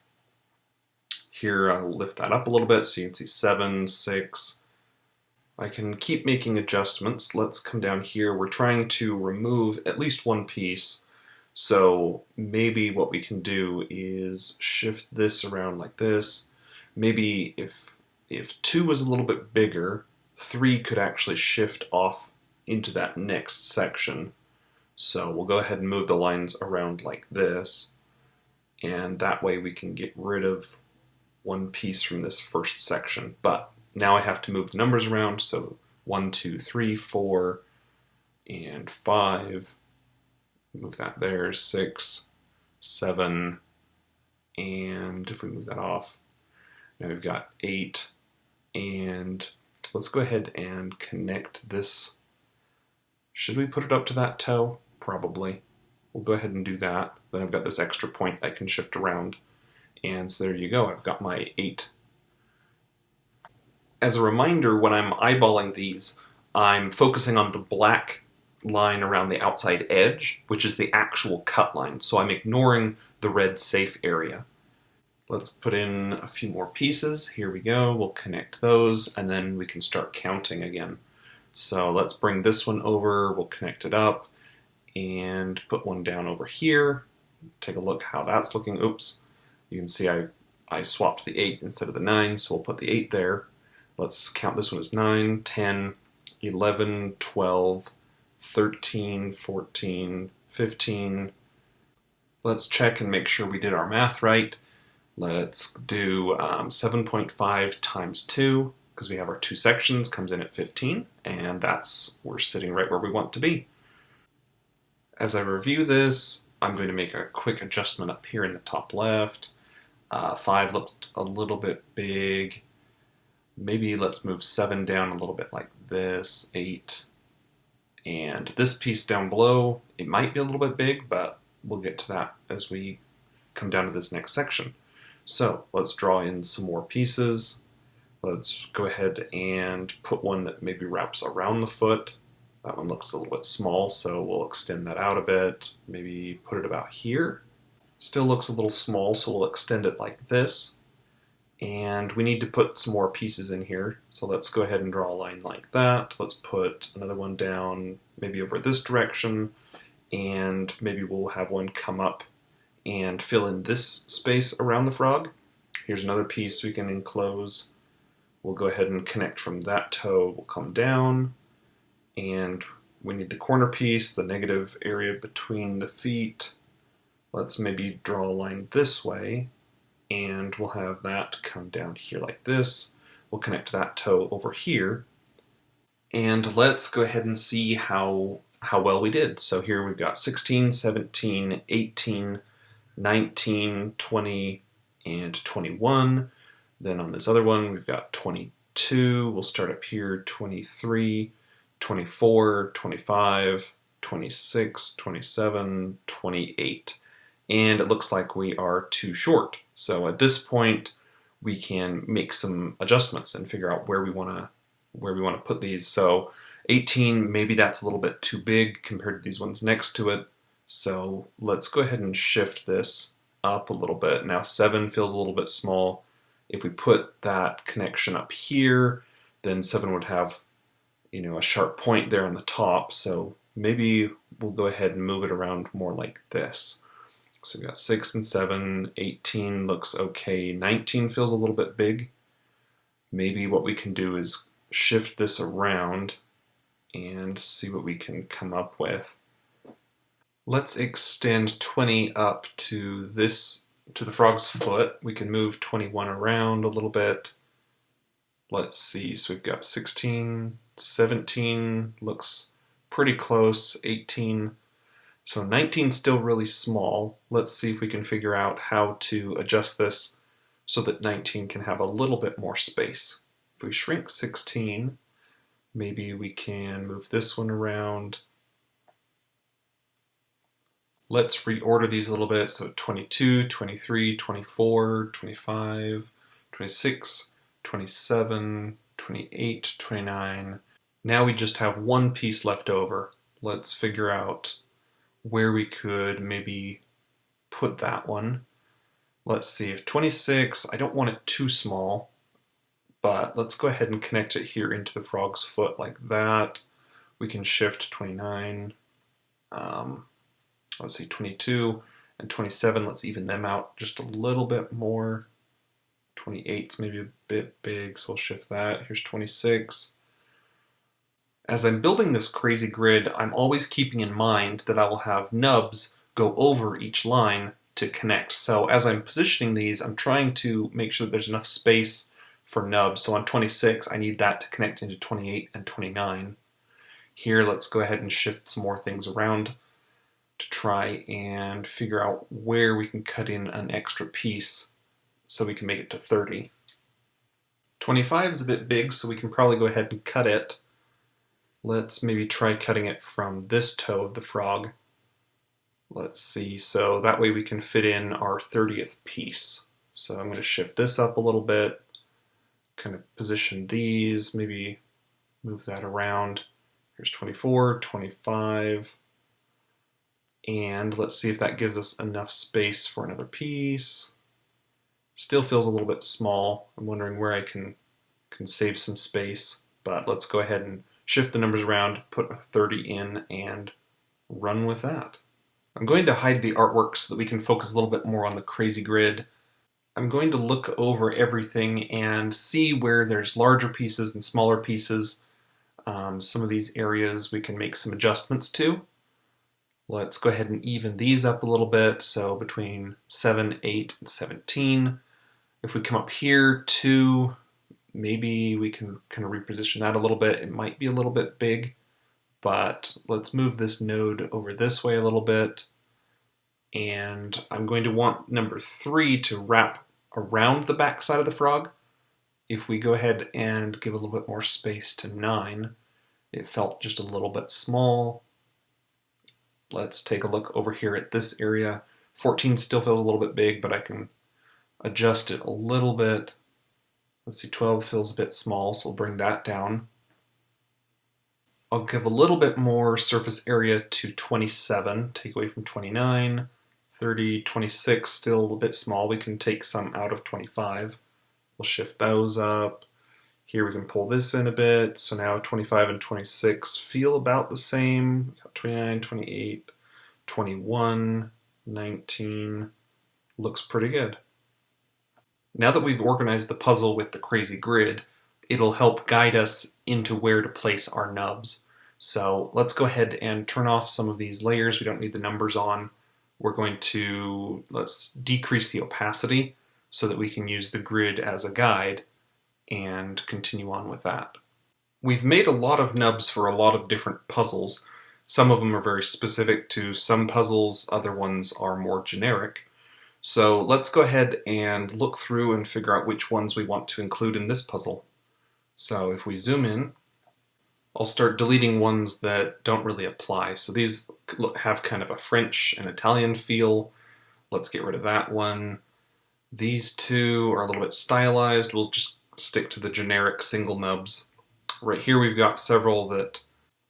Here I'll lift that up a little bit so you can see 7, 6. I can keep making adjustments. Let's come down here. We're trying to remove at least one piece. So maybe what we can do is shift this around like this. Maybe if 2 was a little bit bigger, 3 could actually shift off into that next section. So we'll go ahead and move the lines around like this. And that way we can get rid of one piece from this first section. But now I have to move the numbers around, so 1, 2, 3, 4, and 5. Move that there, 6, 7, and if we move that off, now we've got 8, and let's go ahead and connect this. Should we put it up to that toe? Probably. We'll go ahead and do that. Then I've got this extra point I can shift around, and so there you go, I've got my 8. As a reminder, when I'm eyeballing these, I'm focusing on the black line around the outside edge, which is the actual cut line, so I'm ignoring the red safe area. Let's put in a few more pieces. Here we go, we'll connect those, and then we can start counting again. So let's bring this one over, we'll connect it up, and put one down over here. Take a look how that's looking. Oops, you can see I swapped the 8 instead of the 9, so we'll put the 8 there. Let's count this one as 9, 10, 11, 12, 13, 14, 15. Let's check and make sure we did our math right. Let's do 7.5 times 2, because we have our 2 sections, comes in at 15, and we're sitting right where we want to be. As I review this, I'm going to make a quick adjustment up here in the top left. 5 looked a little bit big. Maybe let's move 7 down a little bit like this, 8. And this piece down below, it might be a little bit big, but we'll get to that as we come down to this next section. So let's draw in some more pieces. Let's go ahead and put one that maybe wraps around the foot. That one looks a little bit small, so we'll extend that out a bit. Maybe put it about here. Still looks a little small, so we'll extend it like this. And we need to put some more pieces in here, so let's go ahead and draw a line like that. Let's put another one down, maybe over this direction, and maybe we'll have one come up and fill in this space around the frog. Here's another piece we can enclose. We'll go ahead and connect from that toe. We'll come down, and we need the corner piece, the negative area between the feet. Let's maybe draw a line this way, and we'll have that come down here like this. We'll connect that toe over here, and let's go ahead and see how well we did. So here we've got 16, 17, 18, 19, 20, and 21. Then on this other one, we've got 22. We'll start up here, 23, 24, 25, 26, 27, 28. And it looks like we are too short. So at this point, we can make some adjustments and figure out where we want to put these. So 18, maybe that's a little bit too big compared to these ones next to it. So let's go ahead and shift this up a little bit. Now 7 feels a little bit small. If we put that connection up here, then 7 would have, a sharp point there on the top. So maybe we'll go ahead and move it around more like this. So we've got 6 and 7, 18 looks okay, 19 feels a little bit big. Maybe what we can do is shift this around and see what we can come up with. Let's extend 20 up to the frog's foot. We can move 21 around a little bit. Let's see, so we've got 16, 17, looks pretty close, 18. So 19 is still really small. Let's see if we can figure out how to adjust this so that 19 can have a little bit more space. If we shrink 16, maybe we can move this one around. Let's reorder these a little bit. So 22, 23, 24, 25, 26, 27, 28, 29. Now we just have one piece left over. Let's figure out where we could maybe put that one. Let's see, if 26, I don't want it too small, but let's go ahead and connect it here into the frog's foot like that. We can shift 29. Let's see, 22 and 27, let's even them out just a little bit more. 28's maybe a bit big, so we'll shift that. Here's 26. As I'm building this crazy grid, I'm always keeping in mind that I will have nubs go over each line to connect. So as I'm positioning these, I'm trying to make sure that there's enough space for nubs. So on 26, I need that to connect into 28 and 29. Here, let's go ahead and shift some more things around to try and figure out where we can cut in an extra piece so we can make it to 30. 25 is a bit big, so we can probably go ahead and cut it. Let's maybe try cutting it from this toe of the frog. Let's see, so that way we can fit in our 30th piece. So I'm going to shift this up a little bit, kind of position these, maybe move that around. Here's 24, 25, and let's see if that gives us enough space for another piece. Still feels a little bit small. I'm wondering where I can save some space, but let's go ahead and shift the numbers around, put 30 in, and run with that. I'm going to hide the artwork so that we can focus a little bit more on the crazy grid. I'm going to look over everything and see where there's larger pieces and smaller pieces. Some of these areas we can make some adjustments to. Let's go ahead and even these up a little bit, so between 7, 8, and 17. If we come up here to, maybe we can kind of reposition that a little bit. It might be a little bit big, but let's move this node over this way a little bit. And I'm going to want number 3 to wrap around the back side of the frog. If we go ahead and give a little bit more space to 9, it felt just a little bit small. Let's take a look over here at this area. 14 still feels a little bit big, but I can adjust it a little bit. Let's see, 12 feels a bit small, so we'll bring that down. I'll give a little bit more surface area to 27, take away from 29, 30, 26, still a bit small. We can take some out of 25. We'll shift those up. Here we can pull this in a bit, so now 25 and 26 feel about the same. 29, 28, 21, 19, Looks pretty good. Now that we've organized the puzzle with the crazy grid, it'll help guide us into where to place our nubs. So let's go ahead and turn off some of these layers. We don't need the numbers on. We're going to, let's decrease the opacity so that we can use the grid as a guide and continue on with that. We've made a lot of nubs for a lot of different puzzles. Some of them are very specific to some puzzles, other ones are more generic. So let's go ahead and look through and figure out which ones we want to include in this puzzle. So if we zoom in, I'll start deleting ones that don't really apply. So these have kind of a French and Italian feel. Let's get rid of that one. These two are a little bit stylized. We'll just stick to the generic single nubs. Right here we've got several that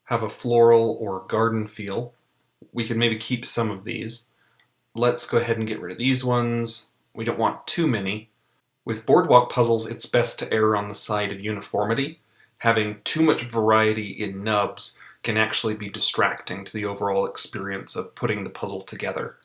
have a floral or garden feel. We can maybe keep some of these. Let's go ahead and get rid of these ones. We don't want too many. With boardwalk puzzles, it's best to err on the side of uniformity. Having too much variety in nubs can actually be distracting to the overall experience of putting the puzzle together.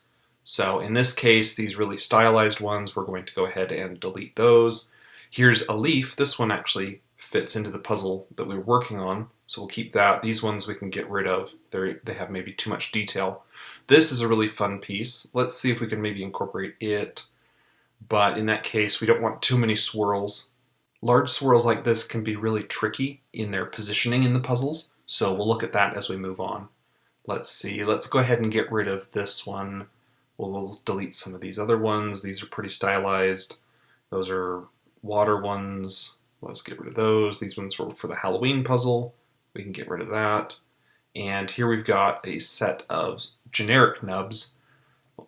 So in this case, these really stylized ones, we're going to go ahead and delete those. Here's a leaf. This one actually fits into the puzzle that we were working on, so we'll keep that. These ones we can get rid of. They have maybe too much detail. This is a really fun piece. Let's see if we can maybe incorporate it, but in that case, we don't want too many swirls. Large swirls like this can be really tricky in their positioning in the puzzles, so we'll look at that as we move on. Let's see, let's go ahead and get rid of this one. We'll delete some of these other ones. These are pretty stylized. Those are water ones. Let's get rid of those. These ones were for the Halloween puzzle. We can get rid of that. And here we've got a set of generic nubs.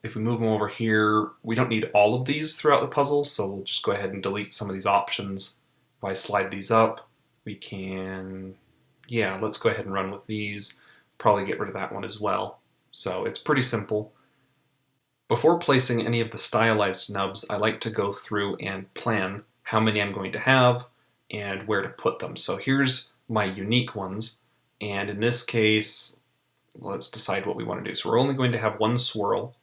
If we move them over here, we don't need all of these throughout the puzzle, so we'll just go ahead and delete some of these options. If I slide these up, we can, yeah, let's go ahead and run with these. Probably get rid of that one as well. So it's pretty simple. Before placing any of the stylized nubs, I like to go through and plan how many I'm going to have and where to put them. So here's my unique ones, and in this case, let's decide what we want to do. So we're only going to have one swirl.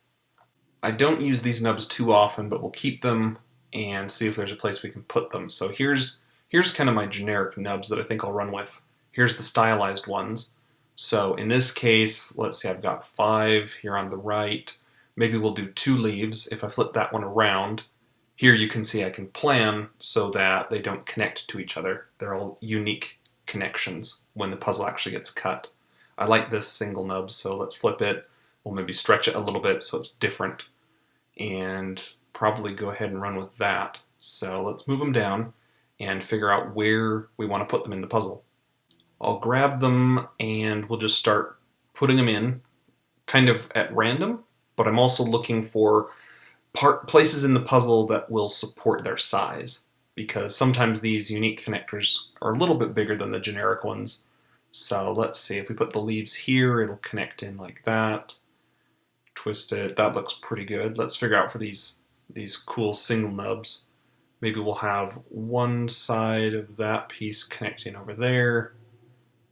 I don't use these nubs too often, but we'll keep them and see if there's a place we can put them. So here's kind of my generic nubs that I think I'll run with. Here's the stylized ones. So in this case, let's say I've got 5 here on the right. Maybe we'll do 2 leaves. If I flip that one around, here you can see I can plan so that they don't connect to each other. They're all unique connections when the puzzle actually gets cut. I like this single nub, so let's flip it. We'll maybe stretch it a little bit so it's different, and probably go ahead and run with that. So let's move them down and figure out where we want to put them in the puzzle. I'll grab them and we'll just start putting them in kind of at random, but I'm also looking for places in the puzzle that will support their size, because sometimes these unique connectors are a little bit bigger than the generic ones. So let's see, if we put the leaves here, it'll connect in like that. Twist it, that looks pretty good. Let's figure out for these cool single nubs. Maybe we'll have one side of that piece connecting over there.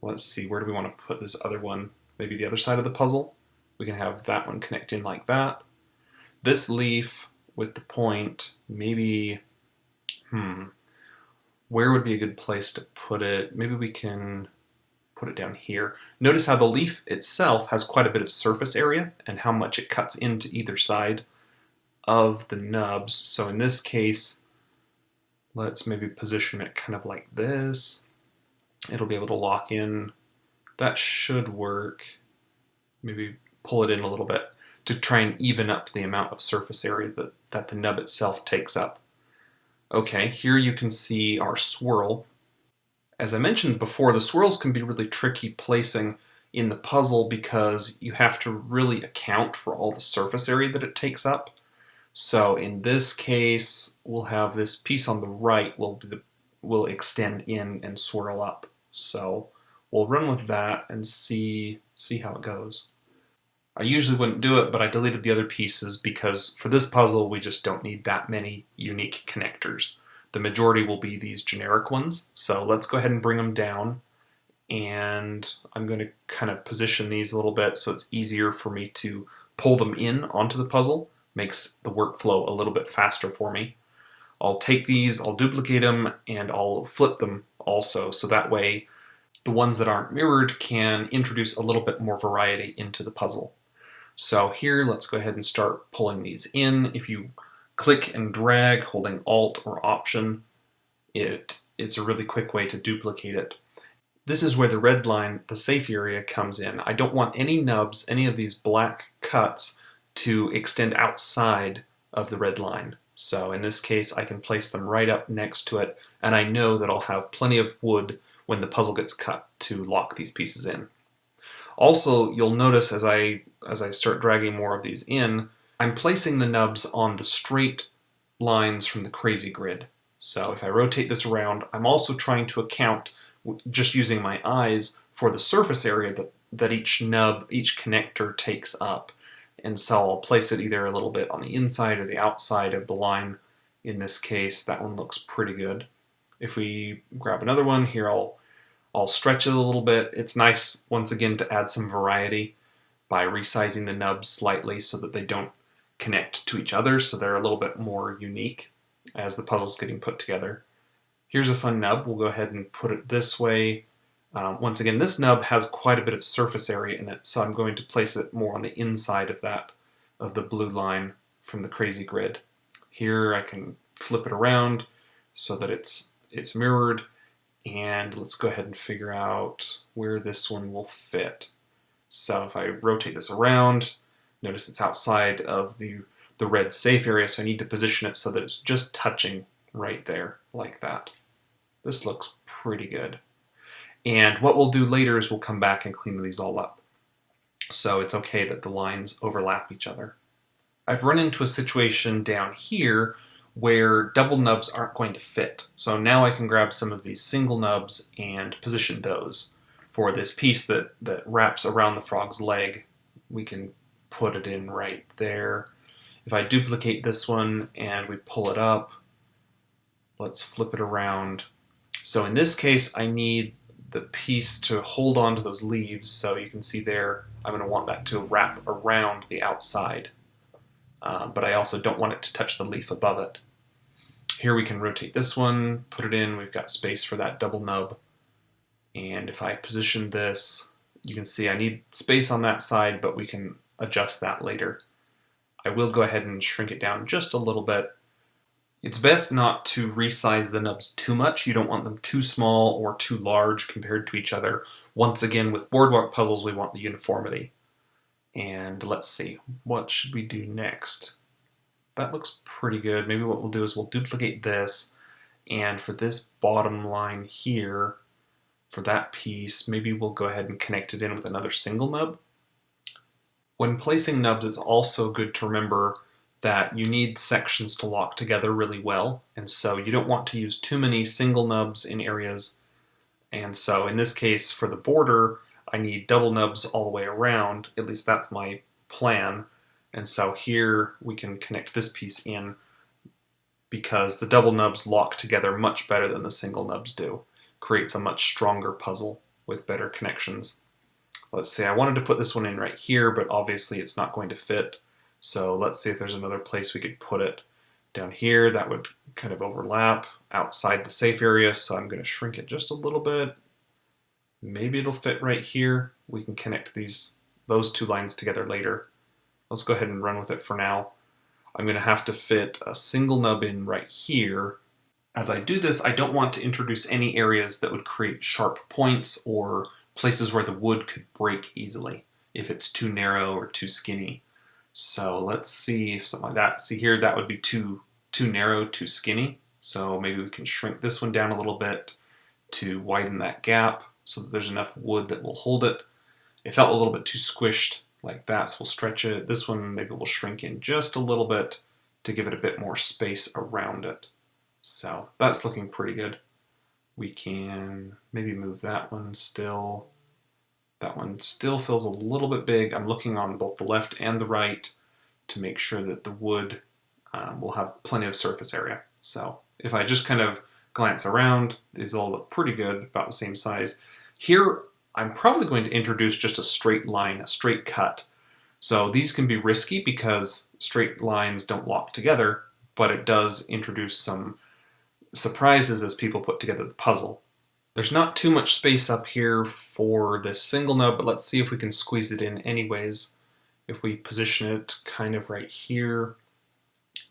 Let's see, where do we want to put this other one? Maybe the other side of the puzzle. We can have that one connect in like that. This leaf with the point, maybe, where would be a good place to put it? Maybe we can put it down here. Notice how the leaf itself has quite a bit of surface area and how much it cuts into either side of the nubs. So in this case, let's maybe position it kind of like this. It'll be able to lock in. That should work. Maybe pull it in a little bit to try and even up the amount of surface area that the nub itself takes up. Okay, here you can see our swirl. As I mentioned before, the swirls can be really tricky placing in the puzzle because you have to really account for all the surface area that it takes up. So in this case, we'll have this piece on the right will extend in and swirl up. So we'll run with that and see how it goes. I usually wouldn't do it, but I deleted the other pieces because for this puzzle, we just don't need that many unique connectors. The majority will be these generic ones. So let's go ahead and bring them down. And I'm going to kind of position these a little bit so it's easier for me to pull them in onto the puzzle makes the workflow a little bit faster for me. I'll take these, I'll duplicate them, and I'll flip them also, so that way the ones that aren't mirrored can introduce a little bit more variety into the puzzle. So here, let's go ahead and start pulling these in. If you click and drag holding Alt or Option, it's a really quick way to duplicate it. This is where the red line, the safe area, comes in. I don't want any nubs, any of these black cuts, to extend outside of the red line. So in this case, I can place them right up next to it, and I know that I'll have plenty of wood when the puzzle gets cut to lock these pieces in. Also, you'll notice as I start dragging more of these in, I'm placing the nubs on the straight lines from the crazy grid. So if I rotate this around, I'm also trying to account, just using my eyes, for the surface area that each nub, each connector takes up. And so I'll place it either a little bit on the inside or the outside of the line. In this case, that one looks pretty good. If we grab another one, here I'll stretch it a little bit. It's nice, once again, to add some variety by resizing the nubs slightly so that they don't connect to each other, so they're a little bit more unique as the puzzle's getting put together. Here's a fun nub. We'll go ahead and put it this way. Once again, this nub has quite a bit of surface area in it, so I'm going to place it more on the inside of the blue line from the crazy grid. Here I can flip it around so that it's mirrored, and let's go ahead and figure out where this one will fit. So if I rotate this around, notice it's outside of the red safe area, so I need to position it so that it's just touching right there, like that. This looks pretty good. And what we'll do later is we'll come back and clean these all up. So it's okay that the lines overlap each other. I've run into a situation down here where double nubs aren't going to fit. So now I can grab some of these single nubs and position those. For this piece that wraps around the frog's leg, we can put it in right there. If I duplicate this one and we pull it up, let's flip it around. So in this case, I need the piece to hold on to those leaves, so you can see there, I'm going to want that to wrap around the outside. But I also don't want it to touch the leaf above it. Here we can rotate this one, put it in, we've got space for that double nub. And if I position this, you can see I need space on that side, but we can adjust that later. I will go ahead and shrink it down just a little bit. It's best not to resize the nubs too much. You don't want them too small or too large compared to each other. Once again, with boardwalk puzzles, we want the uniformity. And let's see, what should we do next? That looks pretty good. Maybe what we'll do is we'll duplicate this, and for this bottom line here, for that piece, maybe we'll go ahead and connect it in with another single nub. When placing nubs, it's also good to remember that you need sections to lock together really well, and so you don't want to use too many single nubs in areas. And so in this case, for the border, I need double nubs all the way around. At least that's my plan. And so here we can connect this piece in because the double nubs lock together much better than the single nubs do. Creates a much stronger puzzle with better connections. Let's say I wanted to put this one in right here, but obviously it's not going to fit. So let's see if there's another place we could put it. Down here, that would kind of overlap outside the safe area, so I'm going to shrink it just a little bit. Maybe it'll fit right here. We can connect those two lines together later. Let's go ahead and run with it for now. I'm going to have to fit a single nub in right here. As I do this, I don't want to introduce any areas that would create sharp points or places where the wood could break easily if it's too narrow or too skinny. So let's see if something like that. See here, that would be too narrow, too skinny. So maybe we can shrink this one down a little bit to widen that gap so that there's enough wood that will hold it. It felt a little bit too squished like that, so we'll stretch it. This one maybe we'll shrink in just a little bit to give it a bit more space around it. So that's looking pretty good. We can maybe move that one still. That one still feels a little bit big. I'm looking on both the left and the right to make sure that the wood will have plenty of surface area. So if I just kind of glance around, these all look pretty good, about the same size. Here, I'm probably going to introduce just a straight line, a straight cut. So these can be risky because straight lines don't lock together, but it does introduce some surprises as people put together the puzzle. There's not too much space up here for this single nub, but let's see if we can squeeze it in anyways. If we position it kind of right here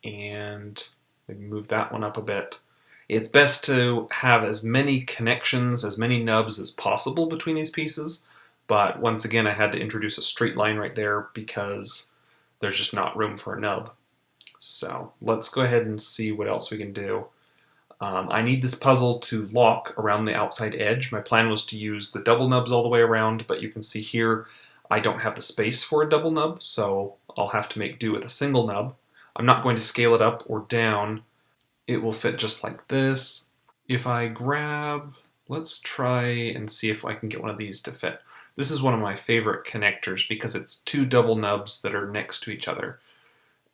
and maybe move that one up a bit. It's best to have as many connections, as many nubs as possible between these pieces, but once again I had to introduce a straight line right there because there's just not room for a nub. So let's go ahead and see what else we can do. I need this puzzle to lock around the outside edge. My plan was to use the double nubs all the way around, but you can see here I don't have the space for a double nub, so I'll have to make do with a single nub. I'm not going to scale it up or down. It will fit just like this. If I grab, let's try and see if I can get one of these to fit. This is one of my favorite connectors because it's two double nubs that are next to each other.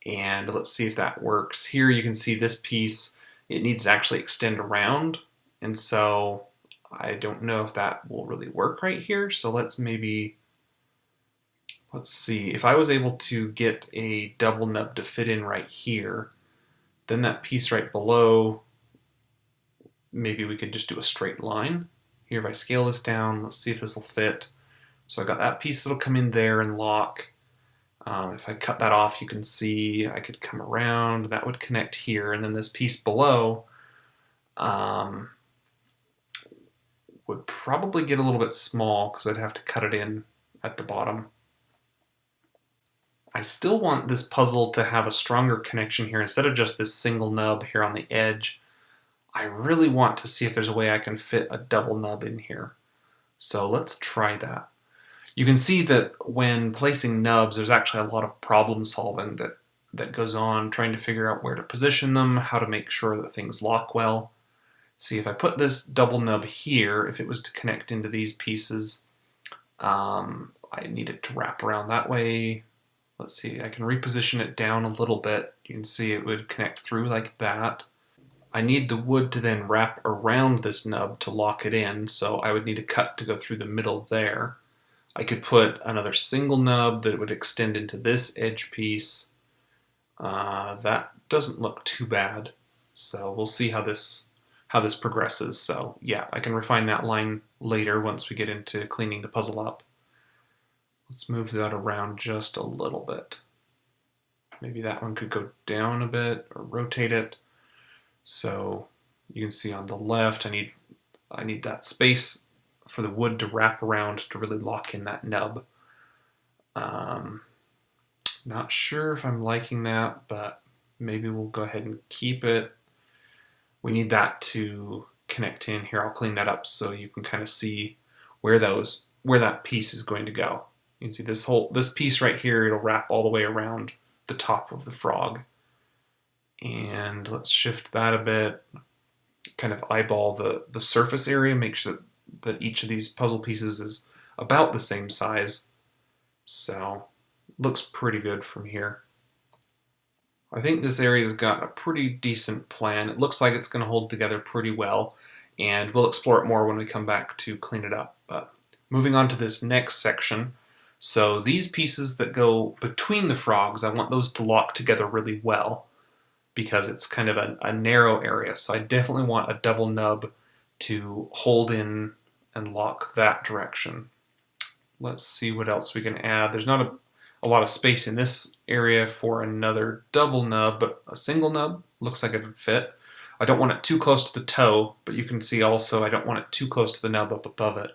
And let's see if that works. Here you can see this piece, it needs to actually extend around. And so I don't know if that will really work right here. So let's see. If I was able to get a double nub to fit in right here, then that piece right below, maybe we could just do a straight line. Here, if I scale this down, let's see if this will fit. So I got that piece that'll come in there and lock. If I cut that off, you can see I could come around, that would connect here, and then this piece below would probably get a little bit small because I'd have to cut it in at the bottom. I still want this puzzle to have a stronger connection here instead of just this single nub here on the edge. I really want to see if there's a way I can fit a double nub in here. So let's try that. You can see that when placing nubs, there's actually a lot of problem solving that goes on, trying to figure out where to position them, how to make sure that things lock well. See, if I put this double nub here, if it was to connect into these pieces, I need it to wrap around that way. Let's see, I can reposition it down a little bit. You can see it would connect through like that. I need the wood to then wrap around this nub to lock it in, so I would need a cut to go through the middle there. I could put another single nub that would extend into this edge piece. That doesn't look too bad, so we'll see how this progresses. So yeah, I can refine that line later once we get into cleaning the puzzle up. Let's move that around just a little bit. Maybe that one could go down a bit or rotate it. So you can see on the left, I need that space for the wood to wrap around to really lock in that nub. Not sure if I'm liking that, but maybe we'll go ahead and keep it. We need that to connect in here. I'll clean that up so you can kind of see where that piece is going to go. You can see this piece right here, it'll wrap all the way around the top of the frog. And let's shift that a bit, kind of eyeball the surface area, make sure that each of these puzzle pieces is about the same size. So, looks pretty good from here. I think this area's got a pretty decent plan. It looks like it's going to hold together pretty well, and we'll explore it more when we come back to clean it up. But moving on to this next section, so these pieces that go between the frogs, I want those to lock together really well because it's kind of a narrow area. So I definitely want a double nub to hold in and lock that direction. Let's see what else we can add. There's not a lot of space in this area for another double nub, but a single nub looks like it would fit. I don't want it too close to the toe, but you can see also I don't want it too close to the nub up above it.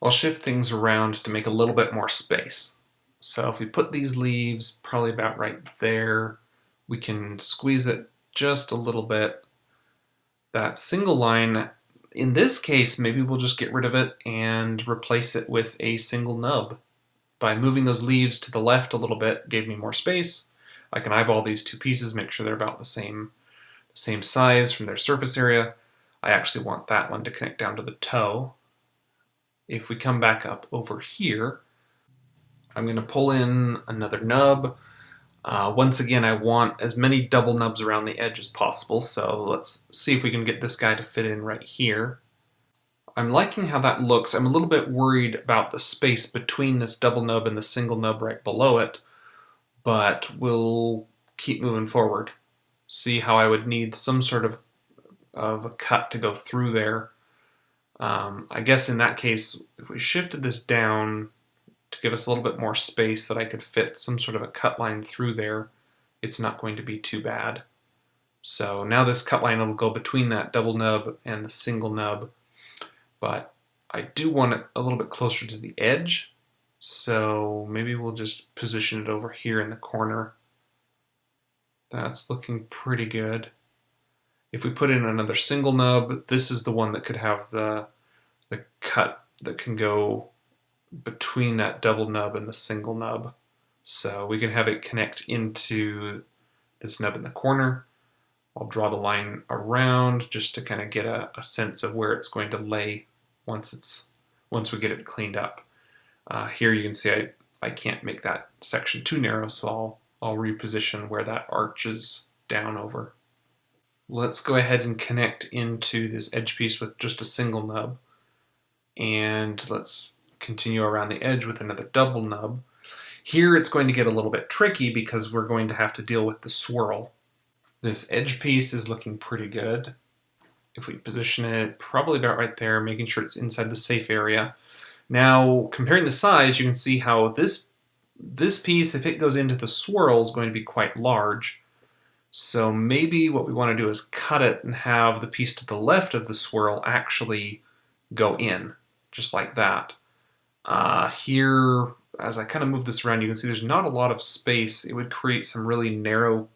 I'll shift things around to make a little bit more space. So if we put these leaves probably about right there, we can squeeze it just a little bit. That single line, in this case, maybe we'll just get rid of it and replace it with a single nub. By moving those leaves to the left a little bit, gave me more space. I can eyeball these two pieces, make sure they're about the same size from their surface area. I actually want that one to connect down to the toe. If we come back up over here, I'm going to pull in another nub. Once again, I want as many double nubs around the edge as possible, so let's see if we can get this guy to fit in right here. I'm liking how that looks. I'm a little bit worried about the space between this double nub and the single nub right below it, but we'll keep moving forward. See how I would need some sort of a cut to go through there. I guess in that case, if we shifted this down to give us a little bit more space that I could fit some sort of a cut line through there, it's not going to be too bad. So now this cut line will go between that double nub and the single nub, but I do want it a little bit closer to the edge, so maybe we'll just position it over here in the corner. That's looking pretty good. If we put in another single nub, this is the one that could have the cut that can go between that double nub and the single nub. So we can have it connect into this nub in the corner. I'll draw the line around just to kind of get a sense of where it's going to lay once we get it cleaned up. Here you can see I can't make that section too narrow, so I'll reposition where that arches down over. Let's go ahead and connect into this edge piece with just a single nub, and let's continue around the edge with another double nub. Here it's going to get a little bit tricky because we're going to have to deal with the swirl. This edge piece is looking pretty good. If we position it probably about right there, making sure it's inside the safe area. Now, comparing the size, you can see how this piece, if it goes into the swirl, is going to be quite large. So maybe what we want to do is cut it and have the piece to the left of the swirl actually go in, just like that. Here, as I kind of move this around, you can see there's not a lot of space. It would create some really narrow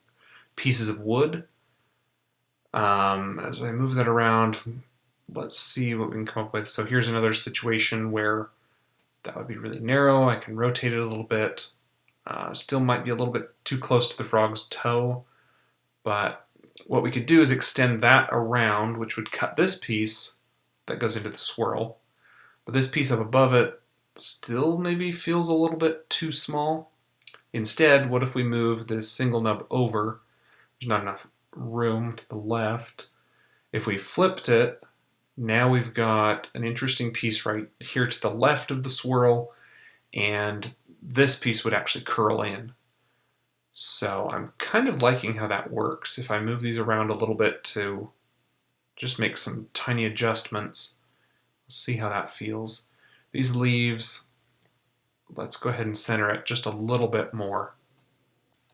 pieces of wood. As I move that around, let's see what we can come up with. So here's another situation where that would be really narrow. I can rotate it a little bit. Still might be a little bit too close to the frog's toe, but what we could do is extend that around, which would cut this piece that goes into the swirl. But this piece up above it still maybe feels a little bit too small. Instead, what if we move this single nub over? There's not enough room to the left. If we flipped it, now we've got an interesting piece right here to the left of the swirl, and this piece would actually curl in. So I'm kind of liking how that works. If I move these around a little bit to just make some tiny adjustments, let's see how that feels. These leaves, let's go ahead and center it just a little bit more.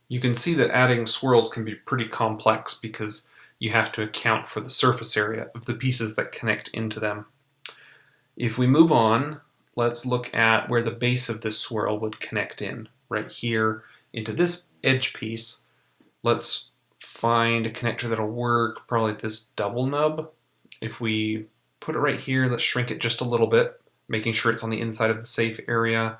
You can see that adding swirls can be pretty complex because you have to account for the surface area of the pieces that connect into them. If we move on, let's look at where the base of this swirl would connect in, right here into this edge piece. Let's find a connector that'll work, probably this double nub. If we put it right here, let's shrink it just a little bit, making sure it's on the inside of the safe area.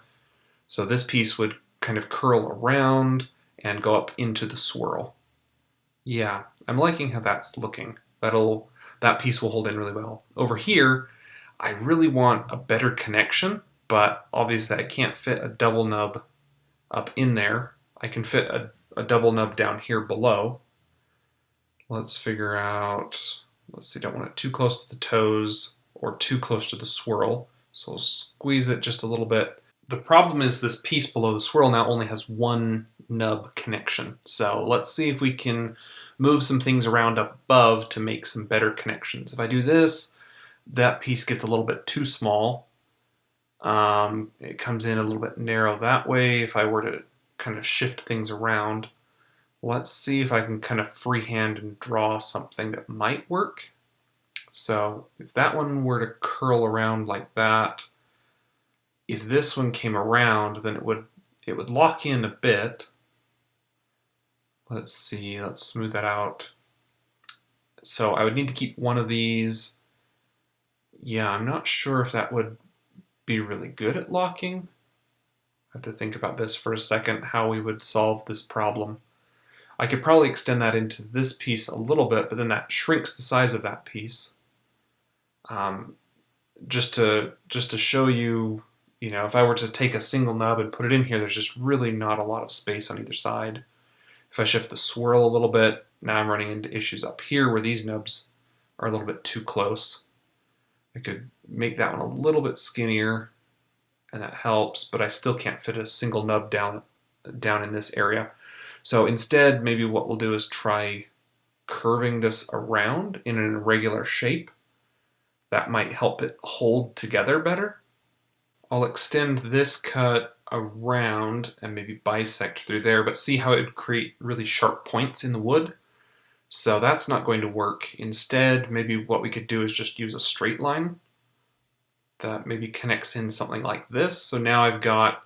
So this piece would kind of curl around and go up into the swirl. Yeah, I'm liking how that's looking. That piece will hold in really well. Over here, I really want a better connection, but obviously I can't fit a double nub up in there. I can fit a double nub down here below. Let's figure out, let's see, don't want it too close to the toes or too close to the swirl. So we'll squeeze it just a little bit. The problem is this piece below the swirl now only has one nub connection. So let's see if we can move some things around up above to make some better connections. If I do this, that piece gets a little bit too small. It comes in a little bit narrow that way. If I were to kind of shift things around, let's see if I can kind of freehand and draw something that might work. So if that one were to curl around like that, if this one came around, then it would lock in a bit. Let's see, let's smooth that out. So I would need to keep one of these. Yeah, I'm not sure if that would be really good at locking. I have to think about this for a second, how we would solve this problem. I could probably extend that into this piece a little bit, but then that shrinks the size of that piece. Just to show you, if I were to take a single nub and put it in here, there's just really not a lot of space on either side. If I shift the swirl a little bit, now I'm running into issues up here where these nubs are a little bit too close. I could make that one a little bit skinnier, and that helps, but I still can't fit a single nub down in this area. So instead, maybe what we'll do is try curving this around in an irregular shape. That might help it hold together better. I'll extend this cut around and maybe bisect through there, but see how it would create really sharp points in the wood? So that's not going to work. Instead, maybe what we could do is just use a straight line that maybe connects in something like this. So now I've got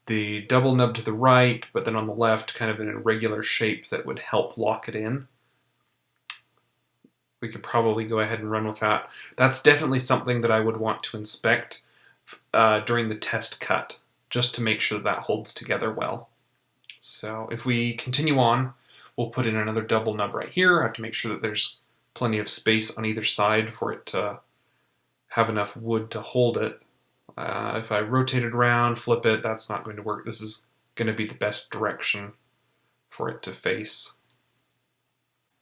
the double nub to the right, but then on the left, kind of an irregular shape that would help lock it in. We could probably go ahead and run with that. That's definitely something that I would want to inspect during the test cut, just to make sure that holds together well. So if we continue on, we'll put in another double nub right here. I have to make sure that there's plenty of space on either side for it to have enough wood to hold it. If I rotate it around, flip it, that's not going to work. This is going to be the best direction for it to face.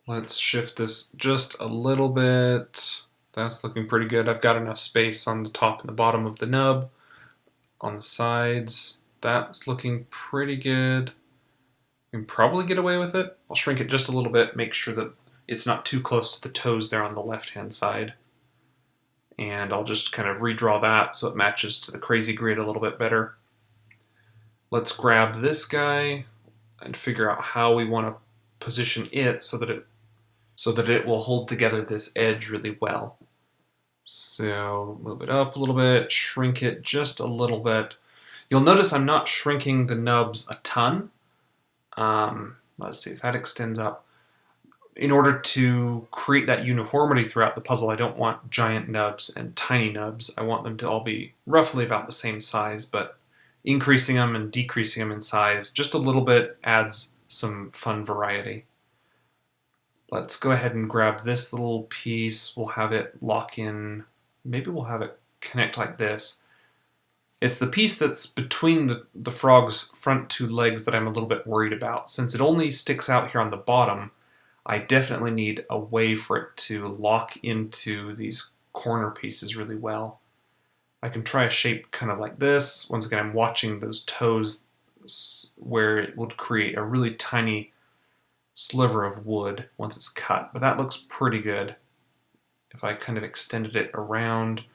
Let's shift this just a little bit. That's looking pretty good. I've got enough space on the top and the bottom of the nub. On the sides, that's looking pretty good. We can probably get away with it. I'll shrink it just a little bit, make sure that it's not too close to the toes there on the left-hand side. And I'll just kind of redraw that so it matches to the crazy grid a little bit better. Let's grab this guy and figure out how we want to position it so that it will hold together this edge really well. So move it up a little bit, shrink it just a little bit. You'll notice I'm not shrinking the nubs a ton. Let's see if that extends up. In order to create that uniformity throughout the puzzle, I don't want giant nubs and tiny nubs. I want them to all be roughly about the same size, but increasing them and decreasing them in size just a little bit adds some fun variety. Let's go ahead and grab this little piece. We'll have it lock in. Maybe we'll have it connect like this. It's the piece that's between the frog's front two legs that I'm a little bit worried about. Since it only sticks out here on the bottom, I definitely need a way for it to lock into these corner pieces really well. I can try a shape kind of like this. Once again, I'm watching those toes where it would create a really tiny sliver of wood once it's cut, but that looks pretty good. If I kind of extended it around,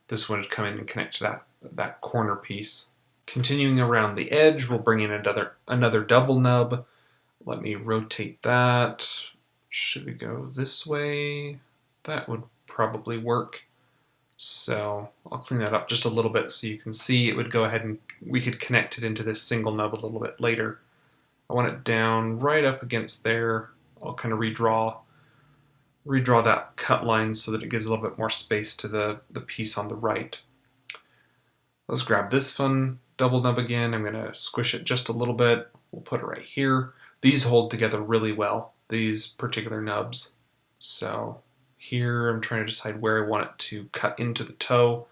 this one would come in and connect to that corner piece. Continuing around the edge, we'll bring in another double nub. Let me rotate that. Should we go this way? That would probably work. So I'll clean that up just a little bit so you can see it would go ahead and we could connect it into this single nub a little bit later. I want it down right up against there. I'll kind of redraw that cut line so that it gives a little bit more space to the piece on the right. Let's grab this fun double nub again. I'm going to squish it just a little bit. We'll put it right here. These hold together really well, these particular nubs. So here I'm trying to decide where I want it to cut into the toe.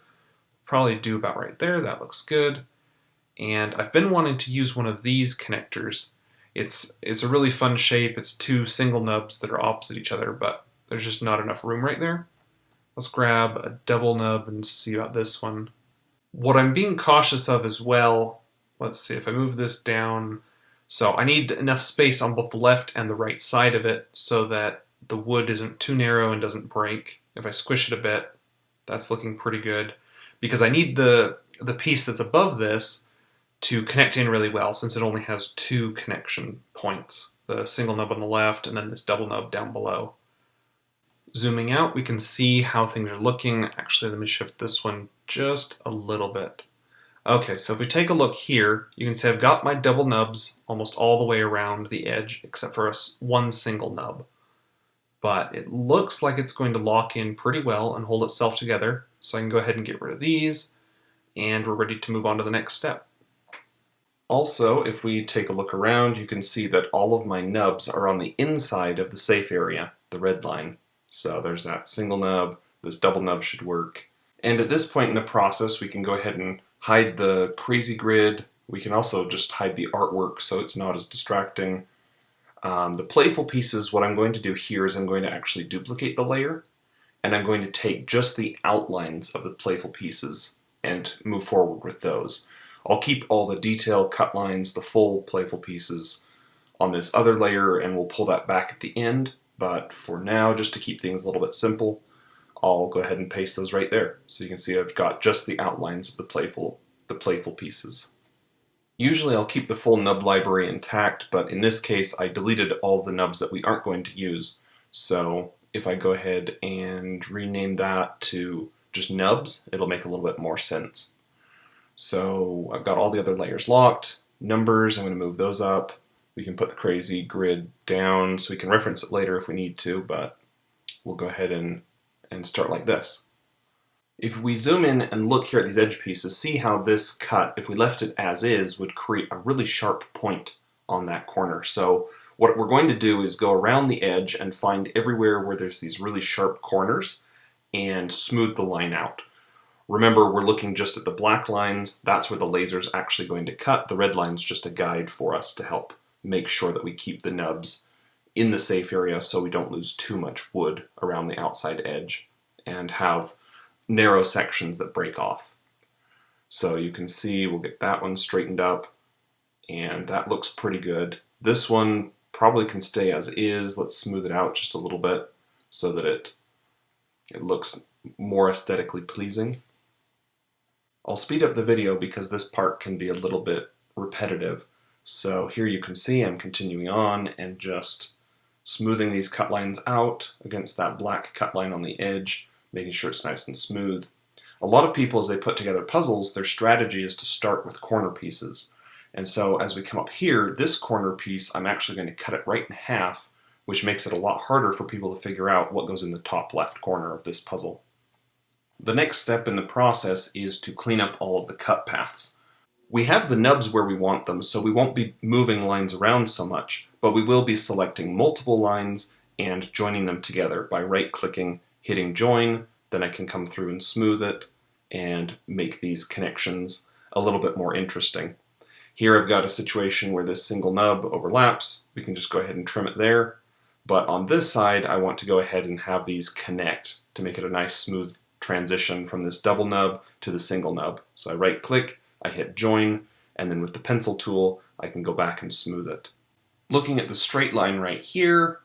Probably do about right there. That looks good. And I've been wanting to use one of these connectors. It's a really fun shape. It's two single nubs that are opposite each other, but there's just not enough room right there. Let's grab a double nub and see about this one. What I'm being cautious of as well, let's see if I move this down. So I need enough space on both the left and the right side of it so that the wood isn't too narrow and doesn't break. If I squish it a bit, that's looking pretty good. Because I need the piece that's above this to connect in really well since it only has two connection points. The single nub on the left and then this double nub down below. Zooming out, we can see how things are looking. Actually, let me shift this one just a little bit. Okay, so if we take a look here, you can see I've got my double nubs almost all the way around the edge, except for one single nub. But it looks like it's going to lock in pretty well and hold itself together. So I can go ahead and get rid of these, and we're ready to move on to the next step. Also, if we take a look around, you can see that all of my nubs are on the inside of the safe area, the red line. So there's that single nub, this double nub should work. And at this point in the process, we can go ahead and hide the crazy grid. We can also just hide the artwork so it's not as distracting. The playful pieces, what I'm going to do here is I'm going to actually duplicate the layer. and I'm going to take just the outlines of the playful pieces and move forward with those. I'll keep all the detail cut lines, the full playful pieces on this other layer, and we'll pull that back at the end. But for now, just to keep things a little bit simple, I'll go ahead and paste those right there. So you can see I've got just the outlines of the playful pieces. Usually I'll keep the full nub library intact, but in this case I deleted all the nubs that we aren't going to use. So if I go ahead and rename that to just nubs, it'll make a little bit more sense. So I've got all the other layers locked. Numbers, I'm going to move those up. We can put the crazy grid down so we can reference it later if we need to, but we'll go ahead and start like this. If we zoom in and look here at these edge pieces, see how this cut, if we left it as is, would create a really sharp point on that corner. So what we're going to do is go around the edge and find everywhere where there's these really sharp corners and smooth the line out. Remember, we're looking just at the black lines. That's where the laser's actually going to cut. The red line's just a guide for us to help make sure that we keep the nubs in the safe area so we don't lose too much wood around the outside edge and have narrow sections that break off. So you can see we'll get that one straightened up, and that looks pretty good. This one probably can stay as is. Let's smooth it out just a little bit so that it looks more aesthetically pleasing. I'll speed up the video because this part can be a little bit repetitive. So here you can see I'm continuing on and just smoothing these cut lines out against that black cut line on the edge, making sure it's nice and smooth. A lot of people, as they put together puzzles, their strategy is to start with corner pieces. And so as we come up here, this corner piece, I'm actually going to cut it right in half, which makes it a lot harder for people to figure out what goes in the top left corner of this puzzle. The next step in the process is to clean up all of the cut paths. We have the nubs where we want them, so we won't be moving lines around so much, but we will be selecting multiple lines and joining them together by right-clicking, hitting join. Then I can come through and smooth it and make these connections a little bit more interesting. Here I've got a situation where this single nub overlaps. We can just go ahead and trim it there. But on this side, I want to go ahead and have these connect to make it a nice smooth transition from this double nub to the single nub. So I right-click, I hit join, and then with the pencil tool, I can go back and smooth it. Looking at the straight line right here,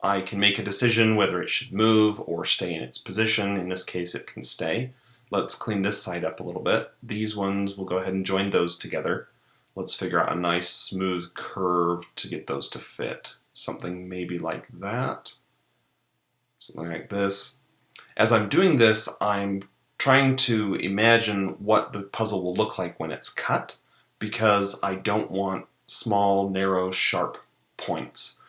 I can make a decision whether it should move or stay in its position. In this case, it can stay. Let's clean this side up a little bit. These ones, we'll go ahead and join those together. Let's figure out a nice smooth curve to get those to fit. Something maybe like that. Something like this. As I'm doing this, I'm trying to imagine what the puzzle will look like when it's cut, because I don't want small, narrow, sharp points.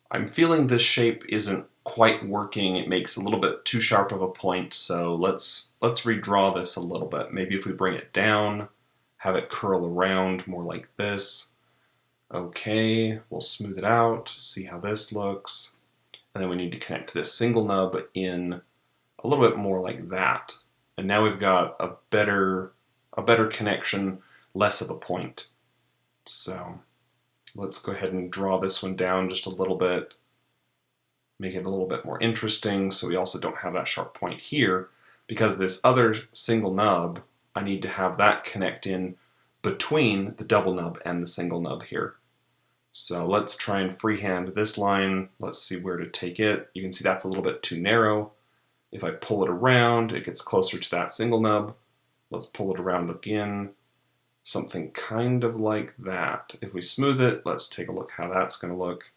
I'm feeling this shape isn't quite working. It makes a little bit too sharp of a point, so let's redraw this a little bit. Maybe if we bring it down, have it curl around more like this. Okay, we'll smooth it out, see how this looks. And then we need to connect this single nub in a little bit more like that. And now we've got a better connection, less of a point. So let's go ahead and draw this one down just a little bit, make it a little bit more interesting so we also don't have that sharp point here, because this other single nub, I need to have that connect in between the double nub and the single nub here. So let's try and freehand this line. Let's see where to take it. You can see that's a little bit too narrow. If I pull it around, it gets closer to that single nub. Let's pull it around again. Something kind of like that. If we smooth it, let's take a look how that's going to look.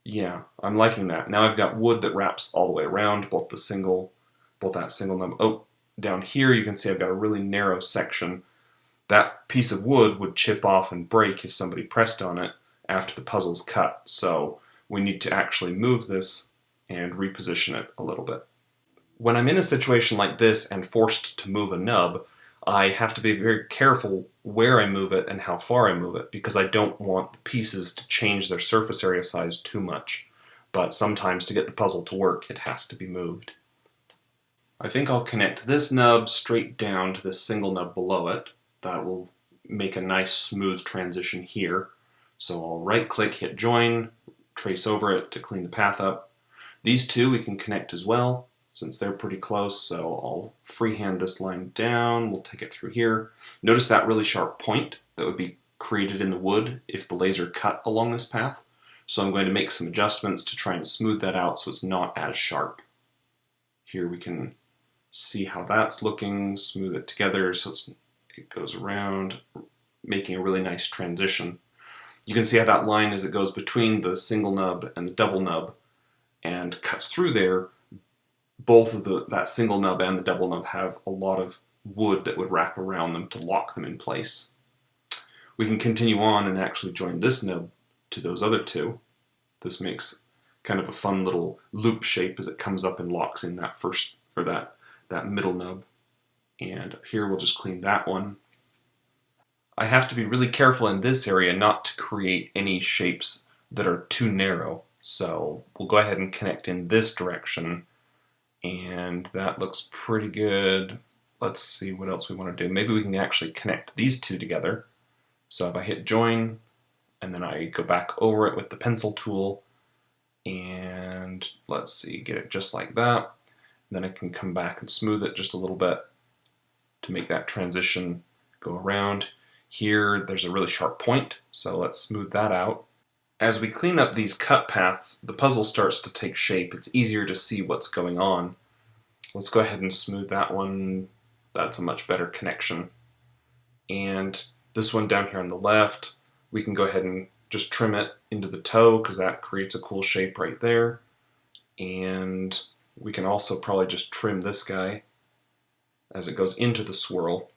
Yeah, I'm liking that. Now I've got wood that wraps all the way around, both that single nub. Oh, down here you can see I've got a really narrow section. That piece of wood would chip off and break if somebody pressed on it after the puzzle's cut. So we need to actually move this and reposition it a little bit. When I'm in a situation like this and forced to move a nub, I have to be very careful where I move it and how far I move it, because I don't want the pieces to change their surface area size too much. But sometimes to get the puzzle to work, it has to be moved. I think I'll connect this nub straight down to this single nub below it. That will make a nice smooth transition here. So I'll right-click, hit join, trace over it to clean the path up. These two we can connect as well, since they're pretty close, so I'll freehand this line down. We'll take it through here. Notice that really sharp point that would be created in the wood if the laser cut along this path. So I'm going to make some adjustments to try and smooth that out so it's not as sharp. Here we can see how that's looking, smooth it together so it goes around, making a really nice transition. You can see how that line as it goes between the single nub and the double nub and cuts through there. Both of that single nub and the double nub have a lot of wood that would wrap around them to lock them in place. We can continue on and actually join this nub to those other two. This makes kind of a fun little loop shape as it comes up and locks in that first, or that middle nub. And up here we'll just clean that one. I have to be really careful in this area not to create any shapes that are too narrow. So we'll go ahead and connect in this direction, and that looks pretty good. Let's see what else we want to do. Maybe we can actually connect these two together. So if I hit join, and then I go back over it with the pencil tool, and let's see, get it just like that. And then I can come back and smooth it just a little bit to make that transition go around. Here, there's a really sharp point, so let's smooth that out. As we clean up these cut paths, the puzzle starts to take shape. It's easier to see what's going on. Let's go ahead and smooth that one. That's a much better connection. And this one down here on the left, we can go ahead and just trim it into the toe because that creates a cool shape right there. And we can also probably just trim this guy as it goes into the swirl.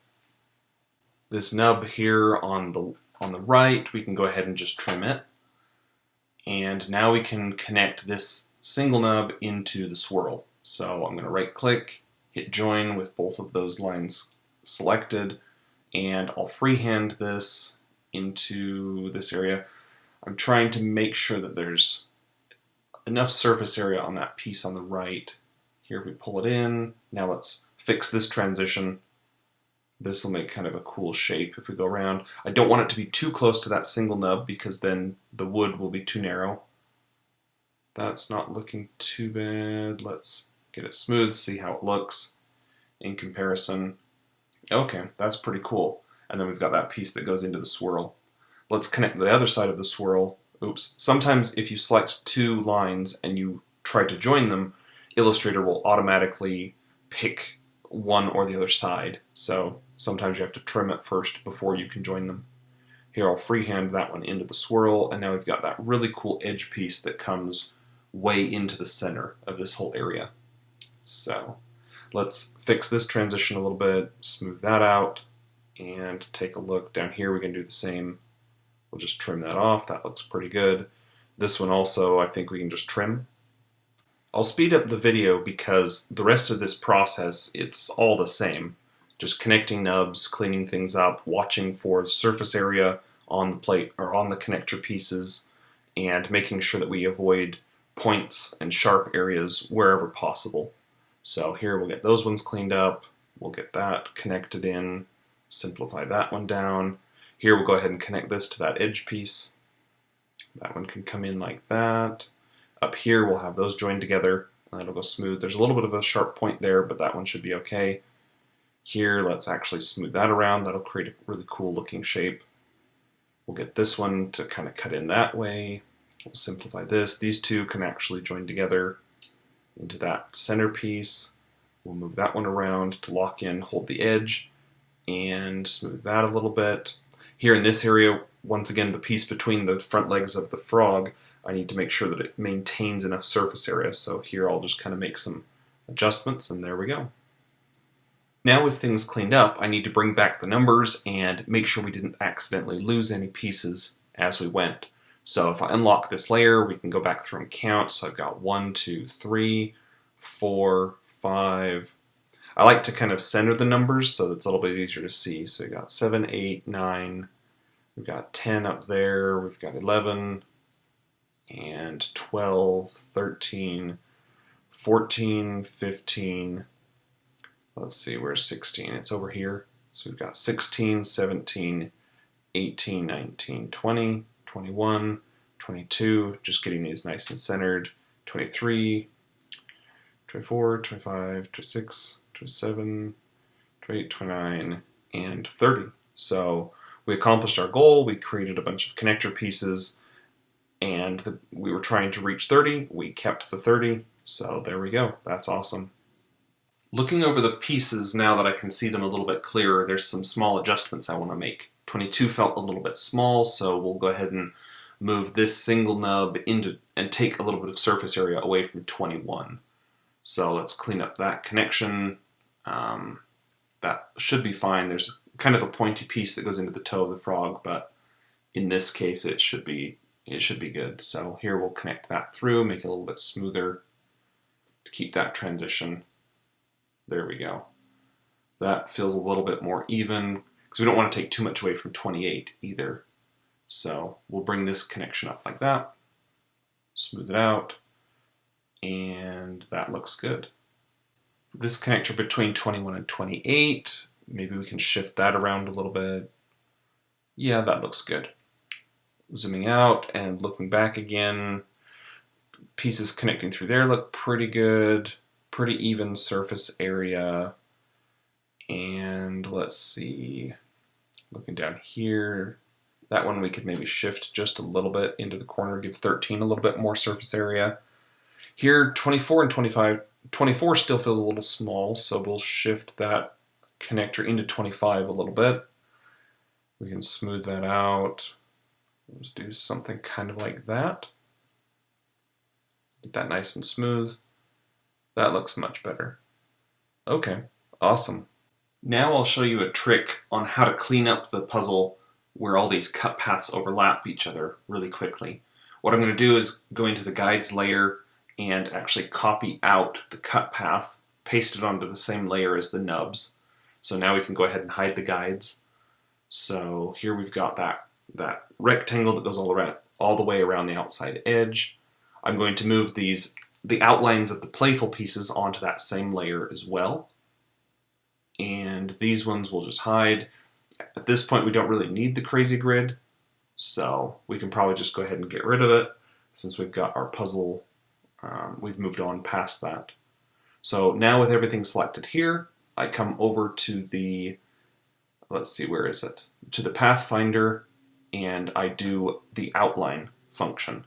This nub here on the right, we can go ahead and just trim it. And now we can connect this single nub into the swirl. So I'm going to right click, hit join with both of those lines selected, and I'll freehand this into this area. I'm trying to make sure that there's enough surface area on that piece on the right. Here if we pull it in, now let's fix this transition. This will make kind of a cool shape if we go around. I don't want it to be too close to that single nub because then the wood will be too narrow. That's not looking too bad. Let's get it smooth, see how it looks in comparison. Okay, that's pretty cool. And then we've got that piece that goes into the swirl. Let's connect the other side of the swirl. Oops. Sometimes if you select two lines and you try to join them, Illustrator will automatically pick one or the other side. So sometimes you have to trim it first before you can join them. Here I'll freehand that one into the swirl, and now we've got that really cool edge piece that comes way into the center of this whole area. So let's fix this transition a little bit, smooth that out, and take a look down here. We can do the same. We'll just trim that off. That looks pretty good. This one also, I think we can just trim. I'll speed up the video because the rest of this process, it's all the same. Just connecting nubs, cleaning things up, watching for surface area on the plate or on the connector pieces, and making sure that we avoid points and sharp areas wherever possible. So here we'll get those ones cleaned up, we'll get that connected in, simplify that one down. Here we'll go ahead and connect this to that edge piece. That one can come in like that. Up here we'll have those joined together, and that'll go smooth. There's a little bit of a sharp point there, but that one should be okay. Here, let's actually smooth that around. That'll create a really cool looking shape. We'll get this one to kind of cut in that way. We'll simplify this. These two can actually join together into that center piece. We'll move that one around to lock in, hold the edge, and smooth that a little bit. Here in this area, once again, the piece between the front legs of the frog, I need to make sure that it maintains enough surface area. So here I'll just kind of make some adjustments, and there we go. Now with things cleaned up, I need to bring back the numbers and make sure we didn't accidentally lose any pieces as we went. So if I unlock this layer, we can go back through and count. So I've got 1, 2, 3, 4, 5. I like to kind of center the numbers so it's a little bit easier to see. So we've got 7, 8, 9, we've got 10 up there, we've got 11, and 12, 13, 14, 15, let's see, where's 16? It's over here. So we've got 16, 17, 18, 19, 20, 21, 22, just getting these nice and centered, 23, 24, 25, 26, 27, 28, 29, and 30. So we accomplished our goal. We created a bunch of connector pieces, and we were trying to reach 30. We kept the 30. So there we go. That's awesome. Looking over the pieces now that I can see them a little bit clearer, there's some small adjustments I want to make. 22 felt a little bit small, so we'll go ahead and move this single nub into and take a little bit of surface area away from 21. So let's clean up that connection. That should be fine. There's kind of a pointy piece that goes into the toe of the frog, but in this case it should be good. So here we'll connect that through, make it a little bit smoother to keep that transition. There we go. That feels a little bit more even because we don't want to take too much away from 28 either. So we'll bring this connection up like that, smooth it out, and that looks good. This connector between 21 and 28, maybe we can shift that around a little bit. Yeah, that looks good. Zooming out and looking back again, pieces connecting through there look pretty good. Pretty even surface area. And let's see, looking down here, that one we could maybe shift just a little bit into the corner, give 13 a little bit more surface area. Here, 24 and 25, 24 still feels a little small, so we'll shift that connector into 25 a little bit. We can smooth that out. Let's do something kind of like that. Get that nice and smooth. That looks much better. Okay, awesome. Now I'll show you a trick on how to clean up the puzzle where all these cut paths overlap each other really quickly. What I'm going to do is go into the guides layer and actually copy out the cut path, paste it onto the same layer as the nubs. So now we can go ahead and hide the guides. So here we've got that rectangle that goes all the way around the outside edge. I'm going to move the outlines of the playful pieces onto that same layer as well. And these ones we'll just hide. At this point we don't really need the crazy grid, so we can probably just go ahead and get rid of it since we've got our puzzle, we've moved on past that. So now with everything selected here, I come over to the, let's see, where is it? To the Pathfinder, and I do the outline function.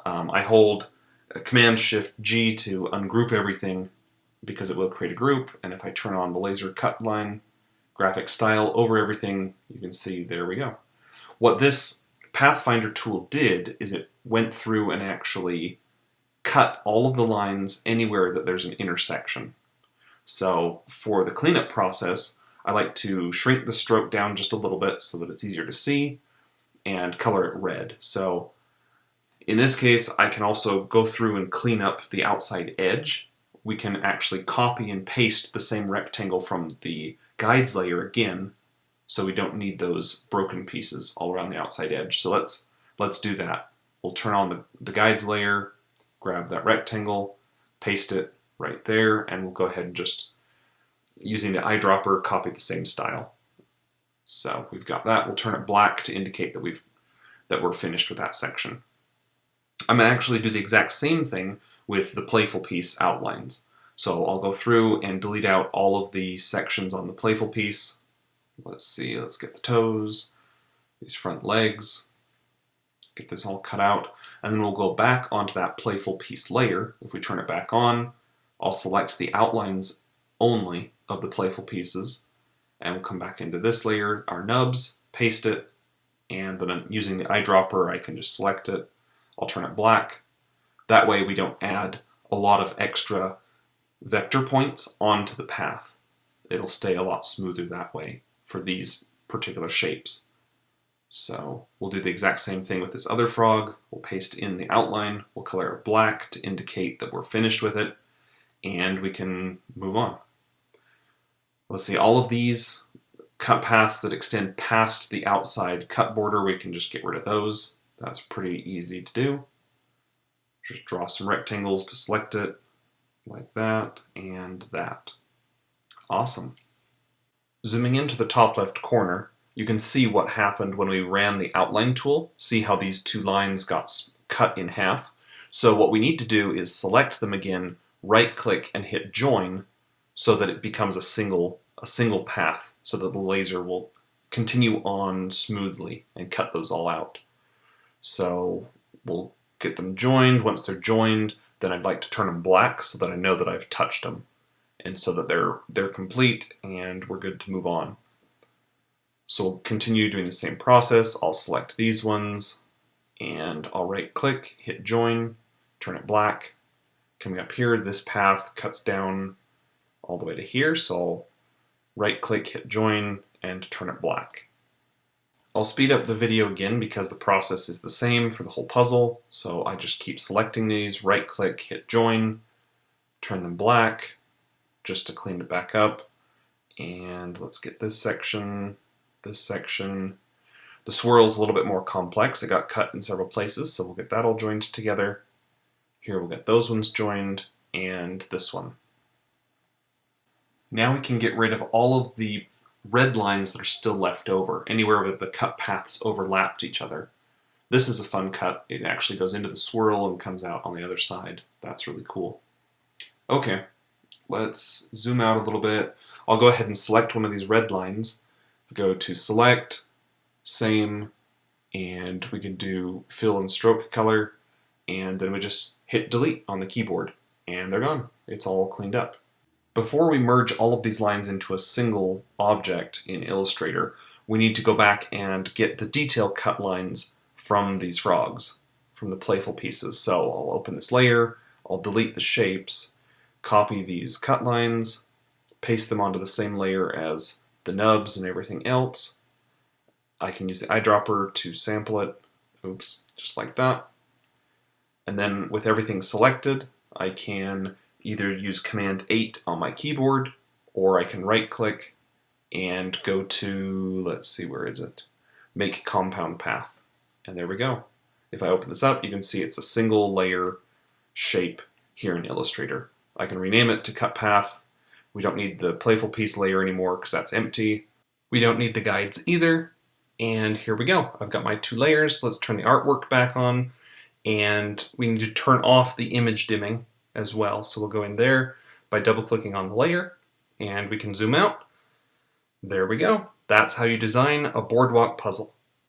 I hold Command-Shift-G to ungroup everything because it will create a group, and if I turn on the laser cut line graphic style over everything, you can see there we go. What this Pathfinder tool did is it went through and actually cut all of the lines anywhere that there's an intersection. So for the cleanup process, I like to shrink the stroke down just a little bit so that it's easier to see and color it red. So in this case, I can also go through and clean up the outside edge. We can actually copy and paste the same rectangle from the guides layer again, so we don't need those broken pieces all around the outside edge. So let's do that. We'll turn on the guides layer, grab that rectangle, paste it right there, and we'll go ahead and just, using the eyedropper, copy the same style. So we've got that. We'll turn it black to indicate that we're finished with that section. I'm going to actually do the exact same thing with the playful piece outlines. So I'll go through and delete out all of the sections on the playful piece. Let's see, let's get the toes, these front legs, get this all cut out, and then we'll go back onto that playful piece layer. If we turn it back on, I'll select the outlines only of the playful pieces, and we'll come back into this layer, our nubs, paste it, and then using the eyedropper I can just select it. I'll turn it black. That way we don't add a lot of extra vector points onto the path. It'll stay a lot smoother that way for these particular shapes. So we'll do the exact same thing with this other frog. We'll paste in the outline, we'll color it black to indicate that we're finished with it, and we can move on. Let's see, all of these cut paths that extend past the outside cut border, we can just get rid of those. That's pretty easy to do. Just draw some rectangles to select it, like that and that. Awesome. Zooming into the top left corner, you can see what happened when we ran the outline tool. See how these two lines got cut in half? So what we need to do is select them again, right click and hit join so that it becomes a single path, so that the laser will continue on smoothly and cut those all out. So we'll get them joined. Once they're joined, then I'd like to turn them black so that I know that I've touched them, and so that they're complete and we're good to move on. So we'll continue doing the same process. I'll select these ones and I'll right click, hit join, turn it black. Coming up here, this path cuts down all the way to here, so I'll right click, hit join, and turn it black. I'll speed up the video again because the process is the same for the whole puzzle, so I just keep selecting these, right click, hit join, turn them black, just to clean it back up. And let's get this section. The swirl's a little bit more complex. It got cut in several places, so we'll get that all joined together. Here we'll get those ones joined, and this one. Now we can get rid of all of the red lines that are still left over, anywhere where the cut paths overlapped each other. This is a fun cut. It actually goes into the swirl and comes out on the other side. That's really cool. Okay, let's zoom out a little bit. I'll go ahead and select one of these red lines. Go to select, same, and we can do fill and stroke color, and then we just hit delete on the keyboard, and they're gone. It's all cleaned up. Before we merge all of these lines into a single object in Illustrator, we need to go back and get the detail cut lines from these frogs, from the playful pieces. So I'll open this layer, I'll delete the shapes, copy these cut lines, paste them onto the same layer as the nubs and everything else. I can use the eyedropper to sample it. Oops, just like that. And then with everything selected, I can either use Command 8 on my keyboard, or I can right click and go to, let's see, where is it? Make compound path. And there we go. If I open this up, you can see it's a single layer shape here in Illustrator. I can rename it to cut path. We don't need the playful piece layer anymore because that's empty. We don't need the guides either. And here we go. I've got my two layers. Let's turn the artwork back on. And we need to turn off the image dimming as well. So we'll go in there by double clicking on the layer, and we can zoom out. There we go. That's how you design a boardwalk puzzle.